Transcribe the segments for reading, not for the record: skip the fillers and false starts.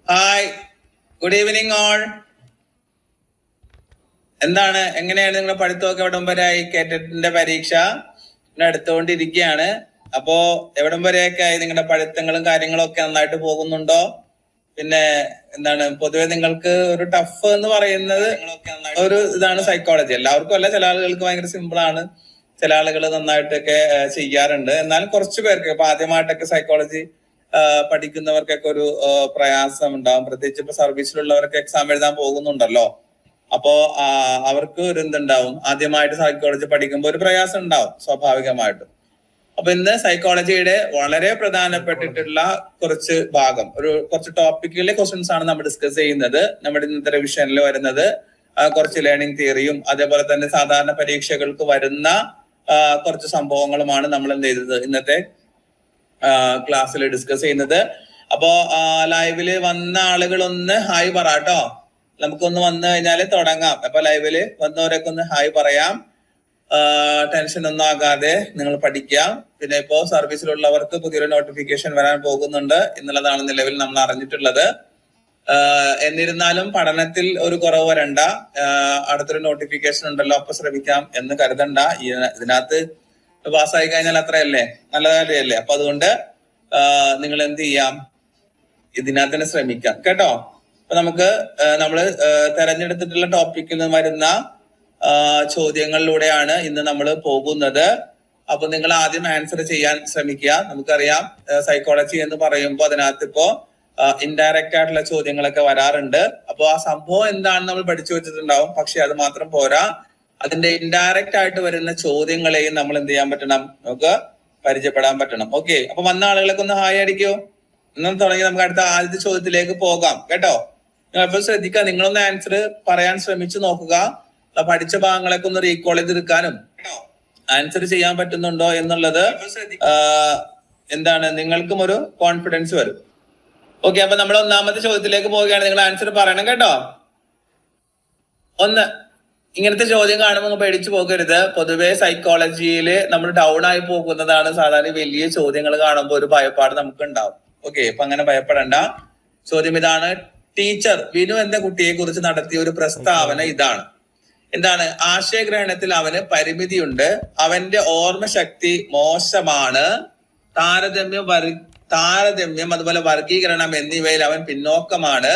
Hi, good evening all. എന്താണ്, എങ്ങനെയാണ് നിങ്ങളുടെ പഠിത്തമൊക്കെ എവിടം വരെയായി? കേറ്ററ്റിന്റെ പരീക്ഷ അടുത്തുകൊണ്ടിരിക്കുകയാണ്. അപ്പോ എവിടം വരെയൊക്കെ ആയി? നിങ്ങളുടെ പഠിത്തങ്ങളും കാര്യങ്ങളും ഒക്കെ നന്നായിട്ട് പോകുന്നുണ്ടോ? പിന്നെ എന്താണ്, പൊതുവെ നിങ്ങൾക്ക് ഒരു ടഫ് എന്ന് പറയുന്നത് ഒരു ഇതാണ് സൈക്കോളജി. എല്ലാവർക്കും അല്ല, ചില ആളുകൾക്ക് ഭയങ്കര സിമ്പിൾ ആണ്, ചില ആളുകൾ നന്നായിട്ടൊക്കെ ചെയ്യാറുണ്ട്. എന്നാലും കുറച്ചു പേർക്ക് ഇപ്പൊ ആദ്യമായിട്ടൊക്കെ സൈക്കോളജി പഠിക്കുന്നവർക്കൊക്കെ ഒരു പ്രയാസം ഉണ്ടാവും. പ്രത്യേകിച്ച് ഇപ്പൊ സർവീസിലുള്ളവർക്ക് എക്സാം എഴുതാൻ പോകുന്നുണ്ടല്ലോ. അപ്പോ അവർക്ക് ഒരു എന്തുണ്ടാവും, ആദ്യമായിട്ട് സൈക്കോളജി പഠിക്കുമ്പോൾ ഒരു പ്രയാസം ഉണ്ടാവും സ്വാഭാവികമായിട്ടും. അപ്പൊ ഇന്ന് സൈക്കോളജിയുടെ വളരെ പ്രധാനപ്പെട്ടിട്ടുള്ള കുറച്ച് ഭാഗം, കുറച്ച് ടോപ്പിക്കിലെ ക്വസ്റ്റ്യൻസ് ആണ് നമ്മൾ ഡിസ്കസ് ചെയ്യുന്നത്. നമ്മുടെ ഇന്നത്തെ റിവിഷനിൽ വരുന്നത് കുറച്ച് ലേണിംഗ് തിയറിയും അതേപോലെ തന്നെ സാധാരണ പരീക്ഷകൾക്ക് വരുന്ന കുറച്ച് സംഭവങ്ങളുമാണ് നമ്മൾ എന്ത് ചെയ്തത് ഇന്നത്തെ ക്ലാസ്സിൽ ഡിസ്കസ് ചെയ്യുന്നത്. അപ്പോ ലൈവില് വന്ന ആളുകളൊന്ന് ഹായ് പറ കേട്ടോ. നമുക്കൊന്ന് വന്നു കഴിഞ്ഞാല് തുടങ്ങാം. അപ്പൊ ലൈവില് വന്നവരൊക്കെ ഒന്ന് ഹായ് പറയാം. ടെൻഷൻ ഒന്നും ആകാതെ നിങ്ങൾ പഠിക്കാം. പിന്നെ ഇപ്പോ സർവീസിലുള്ളവർക്ക് പുതിയൊരു നോട്ടിഫിക്കേഷൻ വരാൻ പോകുന്നുണ്ട് എന്നുള്ളതാണ് നിലവിൽ നമ്മൾ അറിഞ്ഞിട്ടുള്ളത്. എന്നിരുന്നാലും പഠനത്തിൽ ഒരു കുറവ് വരണ്ട. അടുത്തൊരു നോട്ടിഫിക്കേഷൻ ഉണ്ടല്ലോ, അപ്പൊ ശ്രമിക്കാം എന്ന് കരുതണ്ട. ഇതിനകത്ത് പാസ്സായി കഴിഞ്ഞാൽ അത്രയല്ലേ, നല്ല കാര്യമല്ലേ. അപ്പൊ അതുകൊണ്ട് നിങ്ങൾ എന്ത് ചെയ്യാം, ഇതിനകത്ത് തന്നെ ശ്രമിക്കാം കേട്ടോ. അപ്പൊ നമുക്ക് നമ്മള് തെരഞ്ഞെടുത്തിട്ടുള്ള ടോപ്പിക്കിൽ നിന്ന് വരുന്ന ചോദ്യങ്ങളിലൂടെയാണ് ഇന്ന് നമ്മൾ പോകുന്നത്. അപ്പൊ നിങ്ങൾ ആദ്യം ആൻസർ ചെയ്യാൻ ശ്രമിക്കുക. നമുക്കറിയാം സൈക്കോളജി എന്ന് പറയുമ്പോൾ അതിനകത്ത് ഇപ്പോ ഇൻഡയറക്റ്റ് ആയിട്ടുള്ള ചോദ്യങ്ങളൊക്കെ വരാറുണ്ട്. അപ്പൊ ആ സംഭവം എന്താണെന്ന് നമ്മൾ പഠിച്ചു വെച്ചിട്ടുണ്ടാവും. പക്ഷെ അത് മാത്രം പോരാ, അതിന്റെ ഇൻഡയറക്റ്റ് ആയിട്ട് വരുന്ന ചോദ്യങ്ങളെയും നമ്മൾ എന്ത് ചെയ്യാൻ പറ്റണം, നമുക്ക് പരിചയപ്പെടാൻ പറ്റണം. ഓക്കെ, അപ്പൊ വന്ന ആളുകളൊക്കെ ഒന്ന് ഹായ് അടിക്കൂ. ഇന്നും തുടങ്ങി നമുക്ക് അടുത്ത ആദ്യത്തെ ചോദ്യത്തിലേക്ക് പോകാം കേട്ടോ. നിങ്ങൾ ശ്രദ്ധിക്കുക, നിങ്ങളൊന്ന് ആൻസർ പറയാൻ ശ്രമിച്ചു നോക്കുക. പഠിച്ച ഭാഗങ്ങളൊക്കെ ഒന്ന് റീകോൾ ചെയ്തെടുക്കാനും ആൻസർ ചെയ്യാൻ പറ്റുന്നുണ്ടോ എന്നുള്ളത് എന്താണ് നിങ്ങൾക്കും ഒരു കോൺഫിഡൻസ് വരും. ഓക്കെ, അപ്പൊ നമ്മൾ ഒന്നാമത്തെ ചോദ്യത്തിലേക്ക് പോവുകയാണ്. നിങ്ങൾ ആൻസർ പറയണം കേട്ടോ. ഒന്ന്, ഇങ്ങനത്തെ ചോദ്യം കാണുമ്പോൾ പേടിച്ചു പോകരുത്. പൊതുവെ സൈക്കോളജിയിൽ നമ്മൾ ഡൗൺ ആയി പോകുന്നതാണ് സാധാരണ വലിയ ചോദ്യങ്ങൾ കാണുമ്പോൾ ഒരു ഭയപ്പാട് നമുക്ക് ഉണ്ടാവും. ഓക്കെ, അപ്പൊ അങ്ങനെ ഭയപ്പെടണ്ട. ചോദ്യം ഇതാണ്: ടീച്ചർ വിനു എന്ന കുട്ടിയെ കുറിച്ച് നടത്തിയ ഒരു പ്രസ്താവന ഇതാണ്. എന്താണ്? ആശയഗ്രഹണത്തിൽ അവന് പരിമിതിയുണ്ട്, അവന്റെ ഓർമ്മശക്തി മോശമാണ്, താരതമ്യം അതുപോലെ വർഗീകരണം എന്നിവയിൽ അവൻ പിന്നോക്കമാണ്.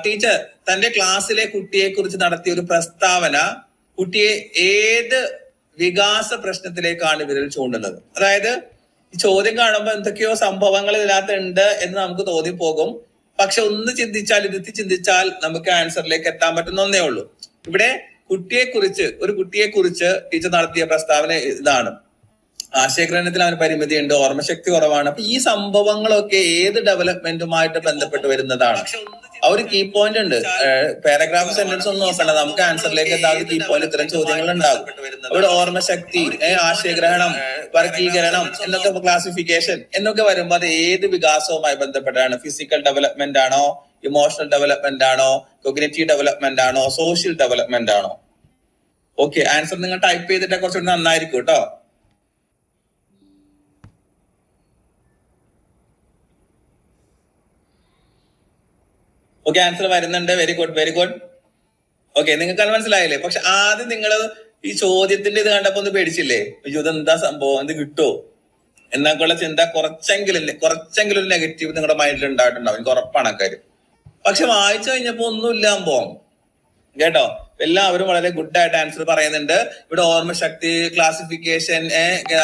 ടീച്ചർ തന്റെ ക്ലാസ്സിലെ കുട്ടിയെ കുറിച്ച് നടത്തിയ ഒരു പ്രസ്താവന കുട്ടിയെ ഏത് വികാസ പ്രശ്നത്തിലേക്കാണ് വിരൽ ചൂണ്ടുന്നത്? അതായത് ഈ ചോദ്യം കാണുമ്പോൾ എന്തൊക്കെയോ സംഭവങ്ങൾ ഇതിനകത്ത് ഉണ്ട് എന്ന് നമുക്ക് തോന്നിപ്പോകും. പക്ഷെ ഒന്ന് ഇരുത്തി ചിന്തിച്ചാൽ നമുക്ക് ആൻസറിലേക്ക് എത്താൻ പറ്റുന്ന ഒന്നേ ഉള്ളൂ. ഇവിടെ ഒരു കുട്ടിയെ കുറിച്ച് ടീച്ചർ നടത്തിയ പ്രസ്താവന ഇതാണ്: ആശയഗ്രഹണത്തിൽ അവന് പരിമിതിയുണ്ട്, ഓർമ്മശക്തി കുറവാണ്. അപ്പൊ ഈ സംഭവങ്ങളൊക്കെ ഏത് ഡെവലപ്മെന്റുമായിട്ട് ബന്ധപ്പെട്ട് വരുന്നതാണ്? ആ ഒരു കീ പോയിന്റ് ഉണ്ട്. പാരഗ്രാഫ് സെന്റൻസ് ഒന്നും നോക്കണ്ട, നമുക്ക് ആൻസറിലേക്ക് എത്താതെ കീ പോയിന്റ് ഇത്തരം ചോദ്യങ്ങൾ ഉണ്ടാകും. അവിടെ ഓർമ്മശക്തി, ആശയഗ്രഹണം, വർഗീകരണം എന്നൊക്കെ ക്ലാസിഫിക്കേഷൻ എന്നൊക്കെ വരുമ്പോൾ അത് ഏത് വികാസവുമായി ബന്ധപ്പെട്ടാണ്? ഫിസിക്കൽ ഡെവലപ്മെന്റ് ആണോ, ഇമോഷണൽ ഡെവലപ്മെന്റ് ആണോ, കോഗ്നിറ്റീവ് ഡെവലപ്മെന്റ് ആണോ, സോഷ്യൽ ഡെവലപ്മെന്റ് ആണോ? ഓക്കെ, ആൻസർ നിങ്ങൾ ടൈപ്പ് ചെയ്തിട്ട് കുറച്ചുകൂടി നന്നായിരിക്കും കേട്ടോ. ഓക്കെ, ആൻസർ വരുന്നുണ്ട്. Very good. ഓക്കെ, നിങ്ങൾക്ക് അത് മനസ്സിലായില്ലേ? പക്ഷെ ആദ്യം നിങ്ങൾ ഈ ചോദ്യത്തിന്റെ ഇത് കണ്ടപ്പോ ഒന്ന് പേടിച്ചില്ലേ? ഇതെന്താ സംഭവം, എന്ത് കിട്ടുമോ എന്നൊക്കെയുള്ള ചിന്ത കുറച്ചെങ്കിലും ഒരു നെഗറ്റീവ് നിങ്ങളുടെ മൈൻഡിൽ ഉണ്ടായിട്ടുണ്ടാവും, എനിക്ക് ഉറപ്പാണ് കാര്യം. പക്ഷെ വായിച്ചു കഴിഞ്ഞപ്പോ ഒന്നുമില്ല സംഭവം കേട്ടോ. എല്ലാവരും വളരെ ഗുഡ് ആയിട്ട് ആൻസർ പറയുന്നുണ്ട്. ഇവിടെ ഓർമ്മശക്തി, ക്ലാസിഫിക്കേഷൻ,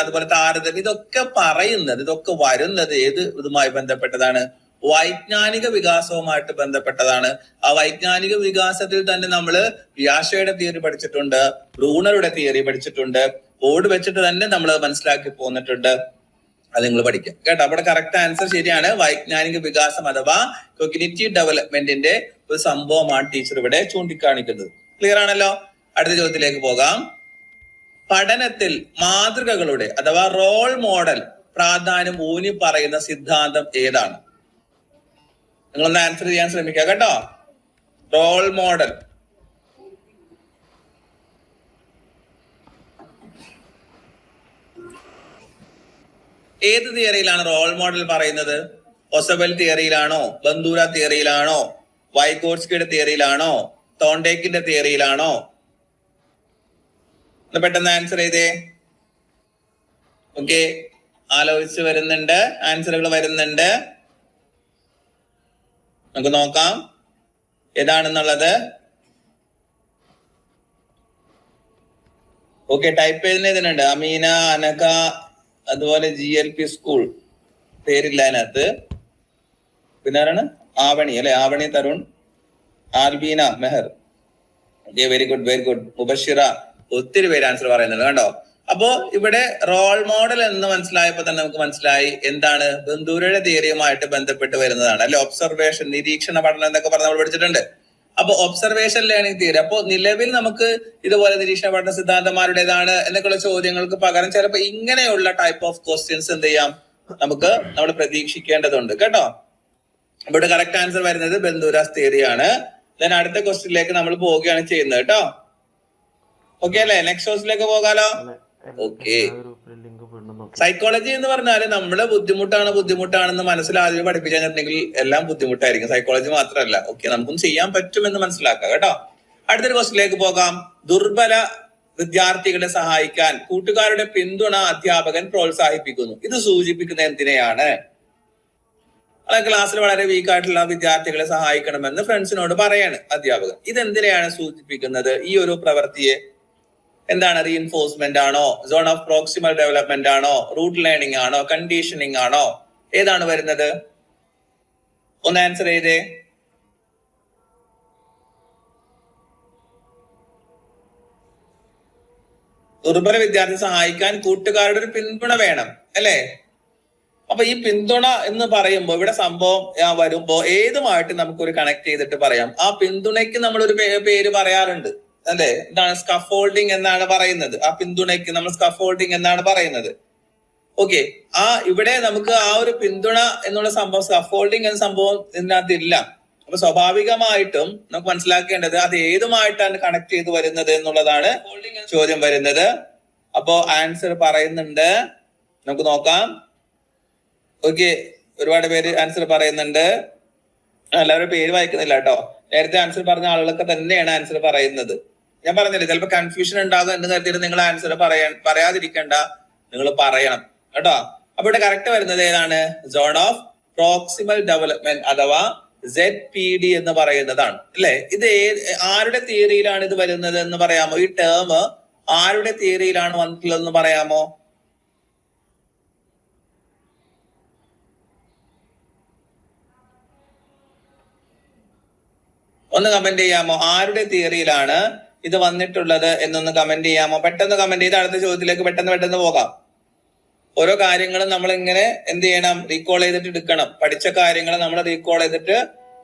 അതുപോലെ താരതമ്യം, ഇതൊക്കെ വരുന്നത് ഏത് ഇതുമായി ബന്ധപ്പെട്ടതാണ്? വൈജ്ഞാനിക വികാസവുമായിട്ട് ബന്ധപ്പെട്ടതാണ്. ആ വൈജ്ഞാനിക വികാസത്തിൽ തന്നെ നമ്മൾ പിയാഷയുടെ തിയറി പഠിച്ചിട്ടുണ്ട്, ബ്രൂണറുടെ തിയറി പഠിച്ചിട്ടുണ്ട്. ബോർഡ് വെച്ചിട്ട് തന്നെ നമ്മൾ മനസ്സിലാക്കി പോന്നിട്ടുണ്ട്. അത് നിങ്ങൾ പഠിക്കാം കേട്ടോ. അവിടെ കറക്റ്റ് ആൻസർ ശരിയാണ്. വൈജ്ഞാനിക വികാസം അഥവാ കോഗ്നിറ്റീവ് ഡെവലപ്മെന്റിന്റെ ഒരു സംഭവമാണ് ടീച്ചർ ഇവിടെ ചൂണ്ടിക്കാണിക്കുന്നത്. ക്ലിയർ ആണല്ലോ? അടുത്ത ചോദ്യത്തിലേക്ക് പോകാം. പഠനത്തിൽ മാതൃകകളുടെ അഥവാ റോൾ മോഡൽ പ്രാധാന്യം ഊന്നി പറയുന്ന സിദ്ധാന്തം ഏതാണ്? നിങ്ങളൊന്ന് ആൻസർ ചെയ്യാൻ ശ്രമിക്കുക കേട്ടോ. റോൾ മോഡൽ ഏത് തിയറിയിലാണ് റോൾ മോഡൽ പറയുന്നത്? ഒസബൽ തിയറിയിലാണോ, ബന്ദൂര തിയറിയിലാണോ, വൈഗോട്സ്കിയുടെ തിയറിയിലാണോ, തോണ്ടേക്കിന്റെ തിയറിയിലാണോ? പെട്ടെന്ന് ആൻസർ ചെയ്തേ. ഓക്കെ, ആലോചിച്ച് വരുന്നുണ്ട്, ആൻസറുകൾ വരുന്നുണ്ട്. നമുക്ക് നോക്കാം ഏതാണെന്നുള്ളത്. ഓക്കെ, ടൈപ്പ് ചെയ്തതിന് ഇതിനുണ്ട്. അമീന, അനക, അതുപോലെ GLP സ്കൂൾ പേരില്ല അതിനകത്ത്. പിന്നെ ആരാണ്? ആവണി അല്ലെ, Avani Tarun, Albeena, Mehar. Okay, very good very good. Mubashira, ഒത്തിരി പേര് ആൻസർ പറയുന്നുണ്ട് കണ്ടോ. അപ്പോ ഇവിടെ റോൾ മോഡൽ എന്ന് മനസ്സിലായപ്പോ തന്നെ നമുക്ക് മനസ്സിലായി എന്താണ് ബന്ദൂരയുടെ തിയറിയുമായിട്ട് ബന്ധപ്പെട്ട് വരുന്നതാണ് അല്ലെ. ഒബ്സർവേഷൻ, നിരീക്ഷണ പഠനം എന്നൊക്കെ പറഞ്ഞ് നമ്മൾ പഠിച്ചിട്ടുണ്ട്. അപ്പൊ ഒബ്സർവേഷൻ ലേണിംഗ് തിയറി. അപ്പൊ നിലവിൽ നമുക്ക് ഇതുപോലെ നിരീക്ഷണ പഠന സിദ്ധാന്തമാരുടേതാണ് എന്നൊക്കെയുള്ള ചോദ്യങ്ങൾക്ക് പകരം ചിലപ്പോൾ ഇങ്ങനെയുള്ള ടൈപ്പ് ഓഫ് ക്വസ്റ്റ്യൻസ് എന്ത് ചെയ്യാം, നമുക്ക് നമ്മൾ പ്രതീക്ഷിക്കേണ്ടതുണ്ട് കേട്ടോ. ഇവിടെ കറക്റ്റ് ആൻസർ വരുന്നത് ബന്ദൂരാസ് തിയറിയാണ്. ദെൻ അടുത്ത ക്വസ്റ്റ്യനിലേക്ക് നമ്മൾ പോവുകയാണ് ചെയ്യുന്നത് കേട്ടോ. ഓക്കെ അല്ലെ, നെക്സ്റ്റ് ക്വസ്റ്റ്യനിലേക്ക് പോകാലോ. ഓക്കെ, സൈക്കോളജി എന്ന് പറഞ്ഞാല് നമ്മള് ബുദ്ധിമുട്ടാണെന്ന് മനസ്സിലാദ്യം പഠിപ്പിച്ചു കഴിഞ്ഞിട്ടുണ്ടെങ്കിൽ എല്ലാം ബുദ്ധിമുട്ടായിരിക്കും. സൈക്കോളജി മാത്രമല്ല. ഓക്കെ, നമുക്കും ചെയ്യാൻ പറ്റുമെന്ന് മനസ്സിലാക്കാം കേട്ടോ. അടുത്തൊരു ക്വസ്റ്റ്യനിലേക്ക് പോകാം. ദുർബല വിദ്യാർത്ഥികളെ സഹായിക്കാൻ കൂട്ടുകാരുടെ പിന്തുണ അധ്യാപകൻ പ്രോത്സാഹിപ്പിക്കുന്നു. ഇത് സൂചിപ്പിക്കുന്ന എന്തിനെയാണ്? ക്ലാസ്സിൽ വളരെ വീക്കായിട്ടുള്ള വിദ്യാർത്ഥികളെ സഹായിക്കണമെന്ന് ഫ്രണ്ട്സിനോട് പറയാണ് അധ്യാപകൻ. ഇതെന്തിനെയാണ് സൂചിപ്പിക്കുന്നത്? ഈ ഒരു പ്രവൃത്തിയെ എന്താണ്? റീഇൻഫോഴ്സ്മെന്റ് ആണോ, സോൺ ഓഫ് പ്രോക്സിമൽ ഡെവലപ്മെന്റ് ആണോ, റൂട്ട് ലേണിംഗ് ആണോ, കണ്ടീഷനിങ് ആണോ? ഏതാണ് വരുന്നത്? ഒന്ന് ആൻസർ ചെയ്തേ. ദുർബല വിദ്യാർത്ഥി സഹായിക്കാൻ കൂട്ടുകാരുടെ ഒരു പിന്തുണ വേണം അല്ലെ. അപ്പൊ ഈ പിന്തുണ എന്ന് പറയുമ്പോ ഇവിടെ സംഭവം വരുമ്പോ ഏതുമായിട്ട് നമുക്കൊരു കണക്ട് ചെയ്തിട്ട് പറയാം. ആ പിന്തുണയ്ക്ക് നമ്മളൊരു പേര് പറയാറുണ്ട് അല്ലെ. എന്താണ്? സ്കഫോൾഡിങ് എന്നാണ് പറയുന്നത്. ആ പിന്തുണയ്ക്ക് നമ്മൾ സ്കഫോൾഡിങ് എന്നാണ് പറയുന്നത്. ഓക്കെ, ഇവിടെ നമുക്ക് ആ ഒരു പിന്തുണ എന്നുള്ള സംഭവം, സ്കഫോൾഡിങ് എന്ന സംഭവം ഇതിനകത്ത് ഇല്ല. അപ്പൊ സ്വാഭാവികമായിട്ടും നമുക്ക് മനസ്സിലാക്കേണ്ടത് അത് ഏതുമായിട്ടാണ് കണക്ട് ചെയ്ത് വരുന്നത് എന്നുള്ളതാണ് ചോദ്യം വരുന്നത്. അപ്പോ ആൻസർ പറയുന്നുണ്ട്, നമുക്ക് നോക്കാം. ഓക്കെ, ഒരുപാട് പേര് ആൻസർ പറയുന്നുണ്ട്. എല്ലാവരും പേര് വായിക്കുന്നില്ല കേട്ടോ. നേരത്തെ ആൻസർ പറഞ്ഞ ആളുകളൊക്കെ തന്നെയാണ് ആൻസർ പറയുന്നത്. ഞാൻ പറഞ്ഞില്ലേ, ചിലപ്പോൾ കൺഫ്യൂഷൻ ഉണ്ടാകും എന്ന് കരുതിയിട്ട് നിങ്ങൾ ആൻസർ പറയാതിരിക്കണ്ട, നിങ്ങൾ പറയണം കേട്ടോ. അപ്പൊ ഇവിടെ കറക്റ്റ് വരുന്നത് ഏതാണ്? സോൺ ഓഫ് പ്രോക്സിമൽ ഡെവലപ്മെന്റ് അഥവാ ZPD എന്ന് പറയുന്നതാണ് അല്ലെ. ഇത് ആരുടെ തിയറിയിലാണ് ഇത് വരുന്നത് എന്ന് പറയാമോ? ഈ ടേം ആരുടെ തിയറിയിലാണ് വന്നിട്ടുള്ളതെന്ന് പറയാമോ? ഒന്ന് കമന്റ് ചെയ്യാമോ? ആരുടെ തിയറിയിലാണ് ഇത് വന്നിട്ടുള്ളത് എന്നൊന്ന് കമന്റ് ചെയ്യാമോ? പെട്ടെന്ന് കമന്റ് ചെയ്ത് അടുത്ത ചോദ്യത്തിലേക്ക് പെട്ടെന്ന് പോകാം. ഓരോ കാര്യങ്ങളും നമ്മൾ ഇങ്ങനെ എന്ത് ചെയ്യണം? റീകോൾ ചെയ്തിട്ട് എടുക്കണം. പഠിച്ച കാര്യങ്ങൾ നമ്മൾ റീകോൾ ചെയ്തിട്ട്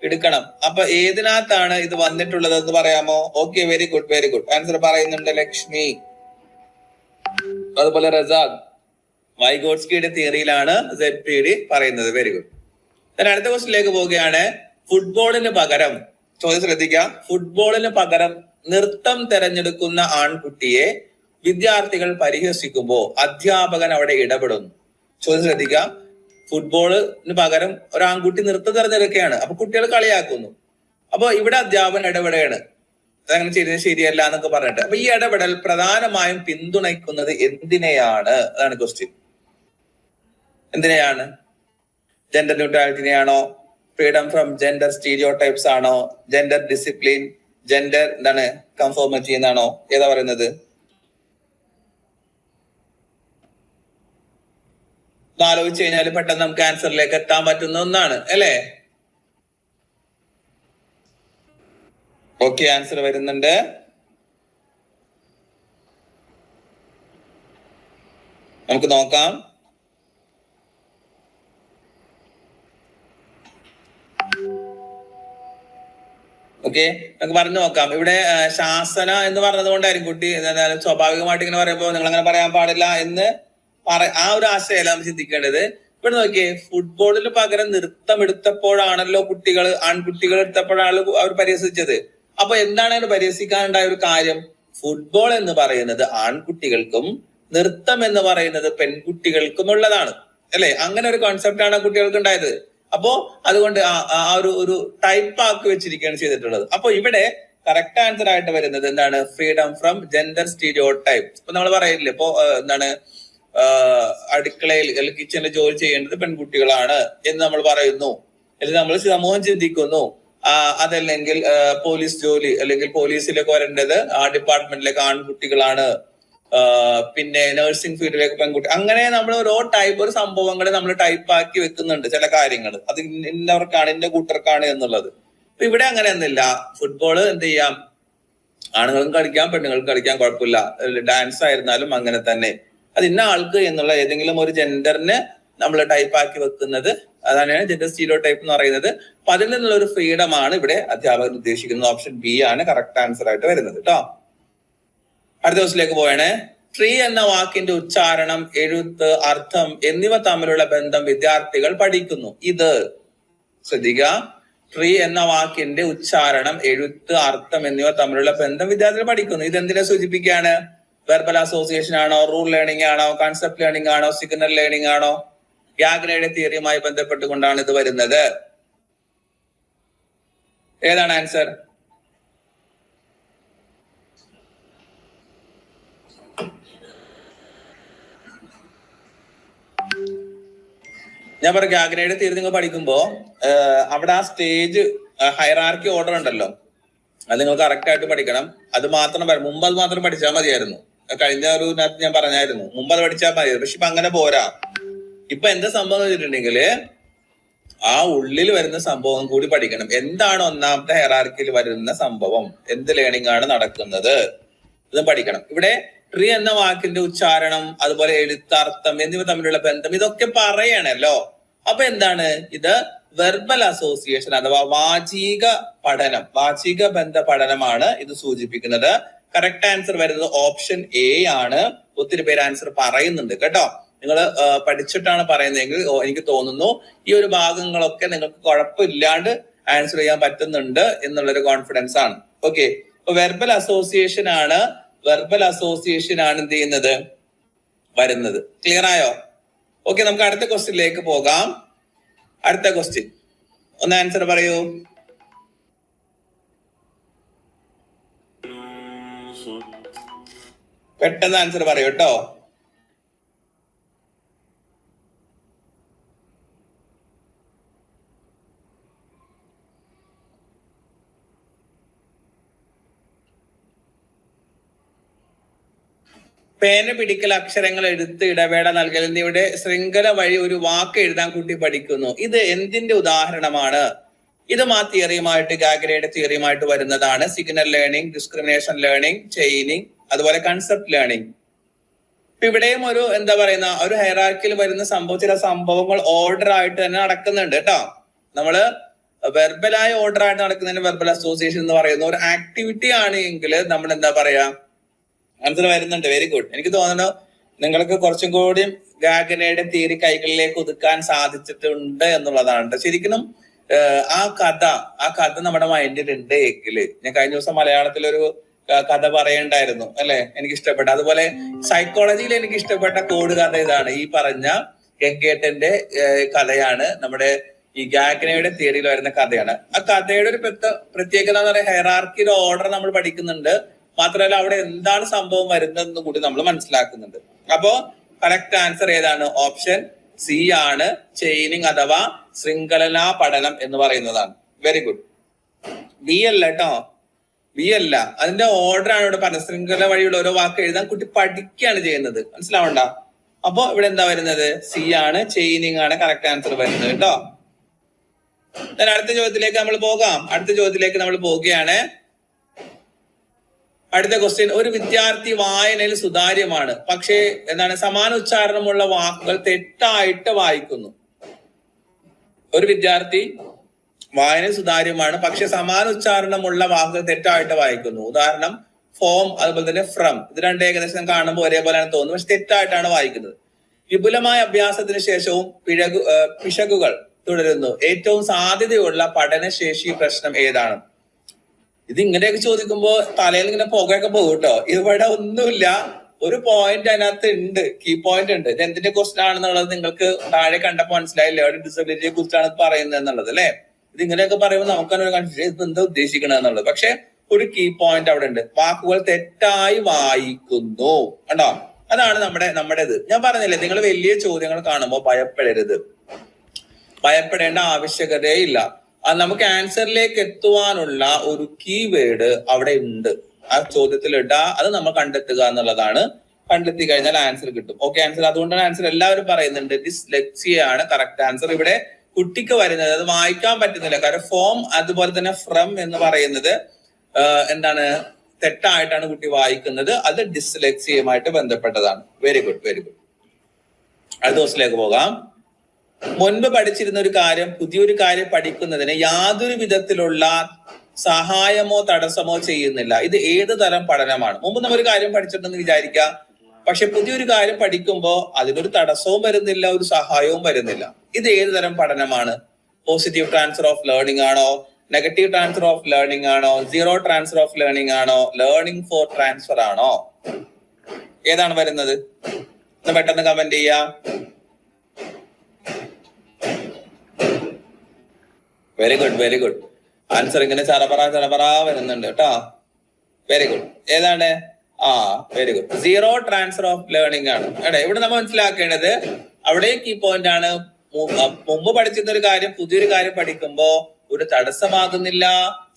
എടുക്കണം. അപ്പൊ ഏതിനകത്താണ് ഇത് വന്നിട്ടുള്ളത് എന്ന് പറയാമോ? Okay, very good very good. Answer പറയുന്നുണ്ട് ലക്ഷ്മി, അതുപോലെ റസാഖ്. വൈഗോട്സ്കിയുടെ തിയറിയിലാണ് ZPD പറയുന്നത്. Very good. അടുത്ത ക്വസ്റ്റിലേക്ക് പോവുകയാണ്. ഫുട്ബോളിന് പകരം, ചോദ്യം ശ്രദ്ധിക്കാം, ഫുട്ബോളിന് പകരം നൃത്തം തെരഞ്ഞെടുക്കുന്ന ആൺകുട്ടിയെ വിദ്യാർത്ഥികൾ പരിഹസിക്കുമ്പോൾ അധ്യാപകൻ അവിടെ ഇടപെടുന്നു. ചോദ്യം ശ്രദ്ധിക്കാം. ഫുട്ബോളിന് പകരം ഒരു ആൺകുട്ടി നൃത്തം തെരഞ്ഞെടുക്കുകയാണ്. അപ്പൊ കുട്ടികൾ കളിയാക്കുന്നു. അപ്പൊ ഇവിടെ അധ്യാപകൻ ഇടപെടുകയാണ്, അതങ്ങനെ ചെയ്യുന്നത് ശരിയല്ല എന്നൊക്കെ പറഞ്ഞിട്ട്. അപ്പൊ ഈ ഇടപെടൽ പ്രധാനമായും പിന്തുണയ്ക്കുന്നത് എന്തിനെയാണ്? അതാണ് ക്വസ്റ്റ്യൻ. എന്തിനെയാണ്? ജെൻഡർ ന്യൂട്രാലിറ്റിനെയാണോ? ഫ്രീഡം ഫ്രം ജെൻഡർ സ്റ്റീരിയോടൈപ്സ് ആണോ? ജെൻഡർ ഡിസിപ്ലിൻ, ജെൻഡർ എന്താണ് കൺഫോർമിറ്റി എന്നാണോ? ഏതാ പറയുന്നത്? ആലോചിച്ച് കഴിഞ്ഞാൽ പെട്ടെന്ന് നമുക്ക് ആൻസറിലേക്ക് എത്താൻ പറ്റുന്ന ഒന്നാണ് അല്ലേ. ഓക്കെ, ആൻസർ വരുന്നുണ്ട്. നമുക്ക് നോക്കാം. ഓക്കെ, നമുക്ക് പറഞ്ഞു നോക്കാം. ഇവിടെ ശാസന എന്ന് പറഞ്ഞത് കൊണ്ടായിരിക്കും കുട്ടി സ്വാഭാവികമായിട്ട് ഇങ്ങനെ പറയുമ്പോൾ നിങ്ങൾ അങ്ങനെ പറയാൻ പാടില്ല എന്ന് ആ ഒരു ആശയമല്ല നമ്മൾ ചിന്തിക്കേണ്ടത്. ഇവിടെ നോക്കിയേ, ഫുട്ബോളിന് പകരം നൃത്തം എടുത്തപ്പോഴാണല്ലോ ആൺകുട്ടികൾ എടുത്തപ്പോഴാണല്ലോ അവർ പരിഹസിച്ചത്. അപ്പൊ എന്താണ് അവർ പരിഹസിക്കാനുണ്ടായ ഒരു കാര്യം? ഫുട്ബോൾ എന്ന് പറയുന്നത് ആൺകുട്ടികൾക്കും നൃത്തം എന്ന് പറയുന്നത് പെൺകുട്ടികൾക്കും ഉള്ളതാണ് അല്ലെ. അങ്ങനെ ഒരു കോൺസെപ്റ്റ് ആണ് കുട്ടികൾക്ക് ഉണ്ടായത്. അപ്പോ അതുകൊണ്ട് ആ ഒരു ടൈപ്പ് ആക്കി വെച്ചിരിക്കുകയാണ് ചെയ്തിട്ടുള്ളത്. അപ്പൊ ഇവിടെ കറക്റ്റ് ആൻസർ ആയിട്ട് വരുന്നത് എന്താണ്? Freedom from gender stereo type. ഇപ്പൊ നമ്മൾ പറയില്ലേ, ഇപ്പോ എന്താണ് അടുക്കളയിൽ അല്ലെങ്കിൽ കിച്ചണിൽ ജോലി ചെയ്യേണ്ടത് പെൺകുട്ടികളാണ് എന്ന് നമ്മൾ പറയുന്നു, അല്ലെങ്കിൽ നമ്മൾ സമൂഹം ചിന്തിക്കുന്നു. അതല്ലെങ്കിൽ പോലീസ് ജോലി അല്ലെങ്കിൽ പോലീസിലേക്ക് വരേണ്ടത് ആ ഡിപ്പാർട്ട്മെന്റിലേക്ക് ആൺകുട്ടികളാണ്, പിന്നെ നഴ്സിംഗ് ഫീൽഡിലേക്ക് പെൺകുട്ടി, അങ്ങനെ നമ്മൾ ഓരോ ടൈപ്പ് ഒരു സംഭവങ്ങൾ നമ്മൾ ടൈപ്പ് ആക്കി വെക്കുന്നുണ്ട് ചില കാര്യങ്ങൾ. അത് ഇന്നവർക്കാണ് ഇന്ന കൂട്ടർക്കാണ് എന്നുള്ളത്. അപ്പൊ ഇവിടെ അങ്ങനെ ഒന്നുമില്ല. ഫുട്ബോൾ എന്ത് ചെയ്യാം, ആണുങ്ങളും കളിക്കാം പെണ്ണുങ്ങളും കളിക്കാം, കുഴപ്പമില്ല. ഡാൻസ് ആയിരുന്നാലും അങ്ങനെ തന്നെ. അത് ഇന്ന ആൾക്ക് എന്നുള്ള ഏതെങ്കിലും ഒരു ജെൻഡറിന് നമ്മൾ ടൈപ്പ് ആക്കി വെക്കുന്നത്, അതാണ് ജെൻഡർ സ്റ്റീരിയോ ടൈപ്പ് എന്ന് പറയുന്നത്. അപ്പൊ അതിൽ നിന്നുള്ള ഒരു ഫ്രീഡം ആണ് ഇവിടെ അധ്യാപകർ ഉദ്ദേശിക്കുന്നത്. ഓപ്ഷൻ ബി ആണ് കറക്റ്റ് ആൻസർ ആയിട്ട് വരുന്നത് കേട്ടോ. അടുത്ത ദിവസത്തിലേക്ക് പോവാണ്. ട്രീ എന്ന വാക്കിന്റെ ഉച്ചാരണം, എഴുത്ത്, അർത്ഥം എന്നിവ തമ്മിലുള്ള ബന്ധം വിദ്യാർത്ഥികൾ പഠിക്കുന്നു. ഇത് ശ്രദ്ധിക്കുക. ട്രീ എന്ന വാക്കിന്റെ ഉച്ചാരണം, എഴുത്ത്, അർത്ഥം എന്നിവ തമ്മിലുള്ള ബന്ധം വിദ്യാർത്ഥികൾ പഠിക്കുന്നു. ഇത് എന്തിനെ സൂചിപ്പിക്കുകയാണ്? വെർബൽ അസോസിയേഷൻ ആണോ, റൂൾ ലേണിംഗ് ആണോ, കൺസെപ്റ്റ് ലേണിംഗ് ആണോ, സിഗ്നൽ ലേണിംഗ് ആണോ? ഗ്യാഗ്നയുടെ തിയറിയുമായി ബന്ധപ്പെട്ടുകൊണ്ടാണ് ഇത് വരുന്നത്. ഏതാണ് ആൻസർ? ഞാൻ പറയാം, ഗ്യാഗ്നയുടെ തിയറി നിങ്ങൾ പഠിക്കുമ്പോ അവിടെ ആ സ്റ്റേജ് ഹൈറാർക്കി ഓർഡർ ഉണ്ടല്ലോ, അത് നിങ്ങൾ കറക്റ്റ് ആയിട്ട് പഠിക്കണം. അത് മാത്രം മുമ്പ് അത് മാത്രം പഠിച്ചാൽ മതിയായിരുന്നു. കഴിഞ്ഞ ഒരു ഞാൻ പറഞ്ഞായിരുന്നു മുമ്പ് അത് പഠിച്ചാൽ മതിയായിരുന്നു. പക്ഷെ ഇപ്പൊ അങ്ങനെ പോരാ. ഇപ്പൊ എന്താ സംഭവം എന്ന് വെച്ചിട്ടുണ്ടെങ്കിൽ ആ ഉള്ളിൽ വരുന്ന സംഭവം കൂടി പഠിക്കണം. എന്താണ് ഒന്നാമത്തെ ഹൈറാർക്കിയിൽ വരുന്ന സംഭവം, എന്ത് ലേണിംഗ് ആണ് നടക്കുന്നത്, ഇതും പഠിക്കണം. ഇവിടെ ട്രീ എന്ന വാക്കിന്റെ ഉച്ചാരണം, അതുപോലെ എഴുത്തർത്ഥം എന്നിവ തമ്മിലുള്ള ബന്ധം, ഇതൊക്കെ പറയണല്ലോ. അപ്പൊ എന്താണ് ഇത്? വെർബൽ അസോസിയേഷൻ അഥവാ വാചിക പഠനം, വാചിക ബന്ധ പഠനമാണ് ഇത് സൂചിപ്പിക്കുന്നത്. കറക്റ്റ് ആൻസർ വരുന്നത് ഓപ്ഷൻ എ ആണ്. ഒത്തിരി പേര് ആൻസർ പറയുന്നുണ്ട് കേട്ടോ. നിങ്ങൾ പഠിച്ചിട്ടാണ് പറയുന്നതെങ്കിൽ എനിക്ക് തോന്നുന്നു ഈ ഒരു ഭാഗങ്ങളൊക്കെ നിങ്ങൾക്ക് കുഴപ്പമില്ലാണ്ട് ആൻസർ ചെയ്യാൻ പറ്റുന്നുണ്ട് എന്നുള്ളൊരു കോൺഫിഡൻസ് ആണ്. ഓക്കെ, അപ്പൊ വെർബൽ അസോസിയേഷൻ ആണ് എന്ത് ചെയ്യുന്നത്? വരുന്നത്. ക്ലിയർ ആയോ? ഓക്കെ, നമുക്ക് അടുത്ത ക്വസ്റ്റ്യനിലേക്ക് പോകാം. അടുത്ത ക്വസ്റ്റ്യൻ ഒന്ന് ആൻസർ പറയൂ. പെട്ടെന്ന് ആൻസർ പറയൂ കേട്ടോ. പേന പിടിക്കൽ, അക്ഷരങ്ങൾ എഴുത്ത്, ഇടവേള നൽകൽ എന്നിവയുടെ ശൃംഖല വഴി ഒരു വാക്ക് എഴുതാൻ കുട്ടി പഠിക്കുന്നു. ഇത് എന്തിന്റെ ഉദാഹരണമാണ്? ഇതും ആ തിയറിയുമായിട്ട്, ഗാഗ്രയുടെ തിയറിയുമായിട്ട് വരുന്നതാണ്. Signal learning, discrimination learning, chaining, അതുപോലെ കൺസെപ്റ്റ് ലേണിംഗ്. ഇവിടെയും ഒരു എന്താ പറയുന്ന ഒരു ഹൈറാർക്കിയിൽ വരുന്ന സംഭവം, ചില സംഭവങ്ങൾ ഓർഡർ ആയിട്ട് തന്നെ നടക്കുന്നുണ്ട് കേട്ടോ. നമ്മള് വെർബലായ ഓർഡർ ആയിട്ട് നടക്കുന്നതിന് വെർബൽ അസോസിയേഷൻ എന്ന് പറയുന്ന ഒരു ആക്ടിവിറ്റി ആണ് എങ്കിൽ നമ്മൾ എന്താ പറയാ, ആൻസർ വരുന്നുണ്ട്. Very good. എനിക്ക് തോന്നുന്നു നിങ്ങൾക്ക് കുറച്ചും കൂടി ഗാഗനയുടെ തിയറി കൈകളിലേക്ക് ഒതുക്കാൻ സാധിച്ചിട്ടുണ്ട് എന്നുള്ളതാണ്. ശരിക്കും ആ കഥ നമ്മുടെ മൈൻഡിൽ ഉണ്ട് എങ്കില്, ഞാൻ കഴിഞ്ഞ ദിവസം മലയാളത്തിലൊരു കഥ പറയണ്ടായിരുന്നു അല്ലെ, എനിക്ക് ഇഷ്ടപ്പെട്ട. അതുപോലെ സൈക്കോളജിയിൽ എനിക്ക് ഇഷ്ടപ്പെട്ട കോഡ് കഥ ഇതാണ്, ഈ പറഞ്ഞ ഗംഗേട്ടന്റെ കഥയാണ്. നമ്മുടെ ഈ ഗാഗനയുടെ തിയറിയിൽ വരുന്ന കഥയാണ്. ആ കഥയുടെ ഒരു പ്രത്യേകത എന്ന് പറയുന്നത് ഹൈറാർക്കിയുടെ ഓർഡർ നമ്മൾ പഠിക്കുന്നുണ്ട്. മാത്രമല്ല അവിടെ എന്താണ് സംഭവം വരുന്നതെന്ന് കൂടി നമ്മൾ മനസ്സിലാക്കുന്നുണ്ട്. അപ്പോ കറക്റ്റ് ആൻസർ ഏതാണ്? ഓപ്ഷൻ സി ആണ്. ചെയിനിങ് അഥവാ ശൃംഖലാ പഠനം എന്ന് പറയുന്നതാണ്. Very good. ബി അല്ല കേട്ടോ, ബി അല്ല. അതിന്റെ ഓർഡർ ആണ് ഇവിടെ പറഞ്ഞത്. ശൃംഖല വഴിയുള്ള ഓരോ വാക്ക് എഴുതാൻ കുട്ടി പഠിക്കുകയാണ് ചെയ്യുന്നത്. മനസ്സിലാവണ്ട? അപ്പൊ ഇവിടെ എന്താ വരുന്നത്? സി ആണ്. ചെയിനിങ് ആണ് കറക്റ്റ് ആൻസർ വരുന്നത് കേട്ടോ. അടുത്ത ചോദ്യത്തിലേക്ക് നമ്മൾ പോകാം. അടുത്ത ചോദ്യത്തിലേക്ക് നമ്മൾ പോവുകയാണ്. അടുത്ത ക്വസ്റ്റ്യൻ, ഒരു വിദ്യാർത്ഥി വായനയിൽ സുതാര്യമാണ്, പക്ഷേ എന്താണ് സമാന ഉച്ചാരണമുള്ള വാക്കുകൾ തെറ്റായിട്ട് വായിക്കുന്നു. ഒരു വിദ്യാർത്ഥി വായന സുതാര്യമാണ്, പക്ഷെ സമാന ഉച്ചാരണമുള്ള വാക്കുകൾ തെറ്റായിട്ട് വായിക്കുന്നു. ഉദാഹരണം ഫോം, അതുപോലെ തന്നെ ഫ്രം. ഇത് രണ്ട് ഏകദേശം കാണുമ്പോൾ ഒരേപോലെയാണ് തോന്നുന്നത്, പക്ഷെ തെറ്റായിട്ടാണ് വായിക്കുന്നത്. വിപുലമായ അഭ്യാസത്തിന് ശേഷവും പിശകുകൾ തുടരുന്നു. ഏറ്റവും സാധ്യതയുള്ള പഠനശേഷി പ്രശ്നം ഏതാണ്? ഇത് ഇങ്ങനെയൊക്കെ ചോദിക്കുമ്പോ തലയിൽ ഇങ്ങനെ പുകയൊക്കെ പോകും കേട്ടോ. ഇവിടെ ഒന്നുമില്ല, ഒരു പോയിന്റ് അതിനകത്ത് ഉണ്ട്, കീ പോയിന്റ് ഉണ്ട്. ഇത് എന്തിന്റെ ക്വസ്റ്റൻ ആണെന്നുള്ളത് നിങ്ങൾക്ക് താഴെ കണ്ടപ്പോൾ മനസ്സിലായില്ലേ, ഒരു ഡിസബിലിറ്റിയെ കുറിച്ചാണ് പറയുന്നത് എന്നുള്ളത് അല്ലെ. ഇത് ഇങ്ങനെയൊക്കെ പറയുമ്പോൾ നമുക്കൊരു കൺഫ്യൂഷൻ, ഇത് എന്താ ഉദ്ദേശിക്കണത് എന്നുള്ളത്. പക്ഷെ ഒരു കീ പോയിന്റ് അവിടെ ഉണ്ട്. വാക്കുകൾ തെറ്റായി വായിക്കുന്നു കണ്ടോ, അതാണ് നമ്മുടെ ഇത്. ഞാൻ പറഞ്ഞില്ലേ, നിങ്ങൾ വലിയ ചോദ്യങ്ങൾ കാണുമ്പോൾ ഭയപ്പെടരുത്, ഭയപ്പെടേണ്ട ആവശ്യകതയില്ല. നമുക്ക് ആൻസറിലേക്ക് എത്തുവാനുള്ള ഒരു കീവേഡ് അവിടെ ഉണ്ട്. ആ ചോദ്യത്തിൽ ഇടാ, അത് നമ്മൾ കണ്ടെത്തുക എന്നുള്ളതാണ്. കണ്ടെത്തി കഴിഞ്ഞാൽ ആൻസർ കിട്ടും. ഓക്കെ, ആൻസർ അതുകൊണ്ടാണ് ആൻസർ എല്ലാവരും പറയുന്നുണ്ട്. ഡിസ്ലെക്സിയ ആണ് കറക്റ്റ് ആൻസർ. ഇവിടെ കുട്ടിക്ക് വരുന്നത് അത് വായിക്കാൻ പറ്റുന്നില്ല, കാരണം ഫോം അതുപോലെ തന്നെ ഫ്രം എന്ന് പറയുന്നത് എന്താണ്, തെറ്റായിട്ടാണ് കുട്ടി വായിക്കുന്നത്. അത് ഡിസ്ലെക്സിയുമായിട്ട് ബന്ധപ്പെട്ടതാണ്. Very good, very good. അടുത്ത ദിവസത്തിലേക്ക് പോകാം. മുൻപ് പഠിച്ചിരുന്ന ഒരു കാര്യം പുതിയൊരു കാര്യം പഠിക്കുന്നതിന് യാതൊരു വിധത്തിലുള്ള സഹായമോ തടസ്സമോ ചെയ്യുന്നില്ല. ഇത് ഏത് തരം പഠനമാണ്? മുമ്പ് നമ്മൾ ഒരു കാര്യം പഠിച്ചിട്ടുണ്ടെന്ന് വിചാരിക്കാം, പക്ഷെ പുതിയൊരു കാര്യം പഠിക്കുമ്പോൾ അതിനൊരു തടസ്സവും വരുന്നില്ല, ഒരു സഹായവും വരുന്നില്ല. ഇത് ഏത് തരം പഠനമാണ്? പോസിറ്റീവ് ട്രാൻസ്ഫർ ഓഫ് ലേണിംഗ് ആണോ, നെഗറ്റീവ് ട്രാൻസ്ഫർ ഓഫ് ലേണിംഗ് ആണോ, സീറോ ട്രാൻസ്ഫർ ഓഫ് ലേണിംഗ് ആണോ, ലേണിംഗ് ഫോർ ട്രാൻസ്ഫർ ആണോ? ഏതാണ് വരുന്നത്? ഒന്ന് പെട്ടെന്ന് കമന്റ് ചെയ്യാ. Very good, very good. Answer ഇങ്ങനെ ചറപറ വരുന്നുണ്ട് കേട്ടോ. Very good. ഏതാണ്? Very good. Zero transfer of learning ആണ്. ഇവിടെ നമ്മൾ മനസ്സിലാക്കേണ്ടത് അവിടെ കീ പോയിന്റ് ആണ്. മുമ്പ് പഠിച്ചിരുന്ന ഒരു കാര്യം പുതിയൊരു കാര്യം പഠിക്കുമ്പോ ഒരു തടസ്സമാകുന്നില്ല,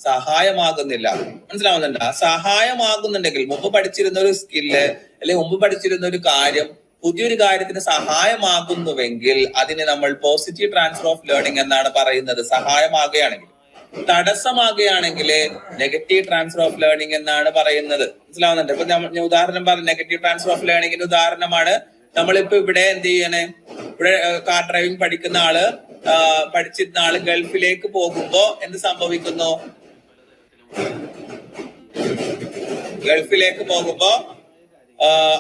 സഹായമാകുന്നില്ല. മനസ്സിലാവുന്നുണ്ടോ? സഹായമാകുന്നുണ്ടെങ്കിൽ മുമ്പ് പഠിച്ചിരുന്ന ഒരു സ്കില്ല് അല്ലെങ്കിൽ മുമ്പ് പഠിച്ചിരുന്ന ഒരു കാര്യം പുതിയൊരു കാര്യത്തിന് സഹായമാകുന്നുവെങ്കിൽ അതിന് നമ്മൾ പോസിറ്റീവ് ട്രാൻസ്ഫർ ഓഫ് ലേണിംഗ് എന്നാണ് പറയുന്നത്. സഹായമാകുകയാണെങ്കിൽ. തടസ്സമാകുകയാണെങ്കിൽ നെഗറ്റീവ് ട്രാൻസ്ഫർ ഓഫ് ലേണിംഗ് എന്നാണ് പറയുന്നത്. മനസ്സിലാവുന്നുണ്ട്? ഇപ്പൊ ഞാൻ ഉദാഹരണം പറഞ്ഞു, നെഗറ്റീവ് ട്രാൻസ്ഫർ ഓഫ് ലേണിംഗിന്റെ ഉദാഹരണമാണ് നമ്മളിപ്പോ ഇവിടെ എന്ത് ചെയ്യണേ, ഇവിടെ കാർ ഡ്രൈവിംഗ് പഠിക്കുന്ന ആള് പഠിച്ചിരുന്ന ആള് ഗൾഫിലേക്ക് പോകുമ്പോ എന്ത് സംഭവിക്കുന്നു? ഗൾഫിലേക്ക് പോകുമ്പോ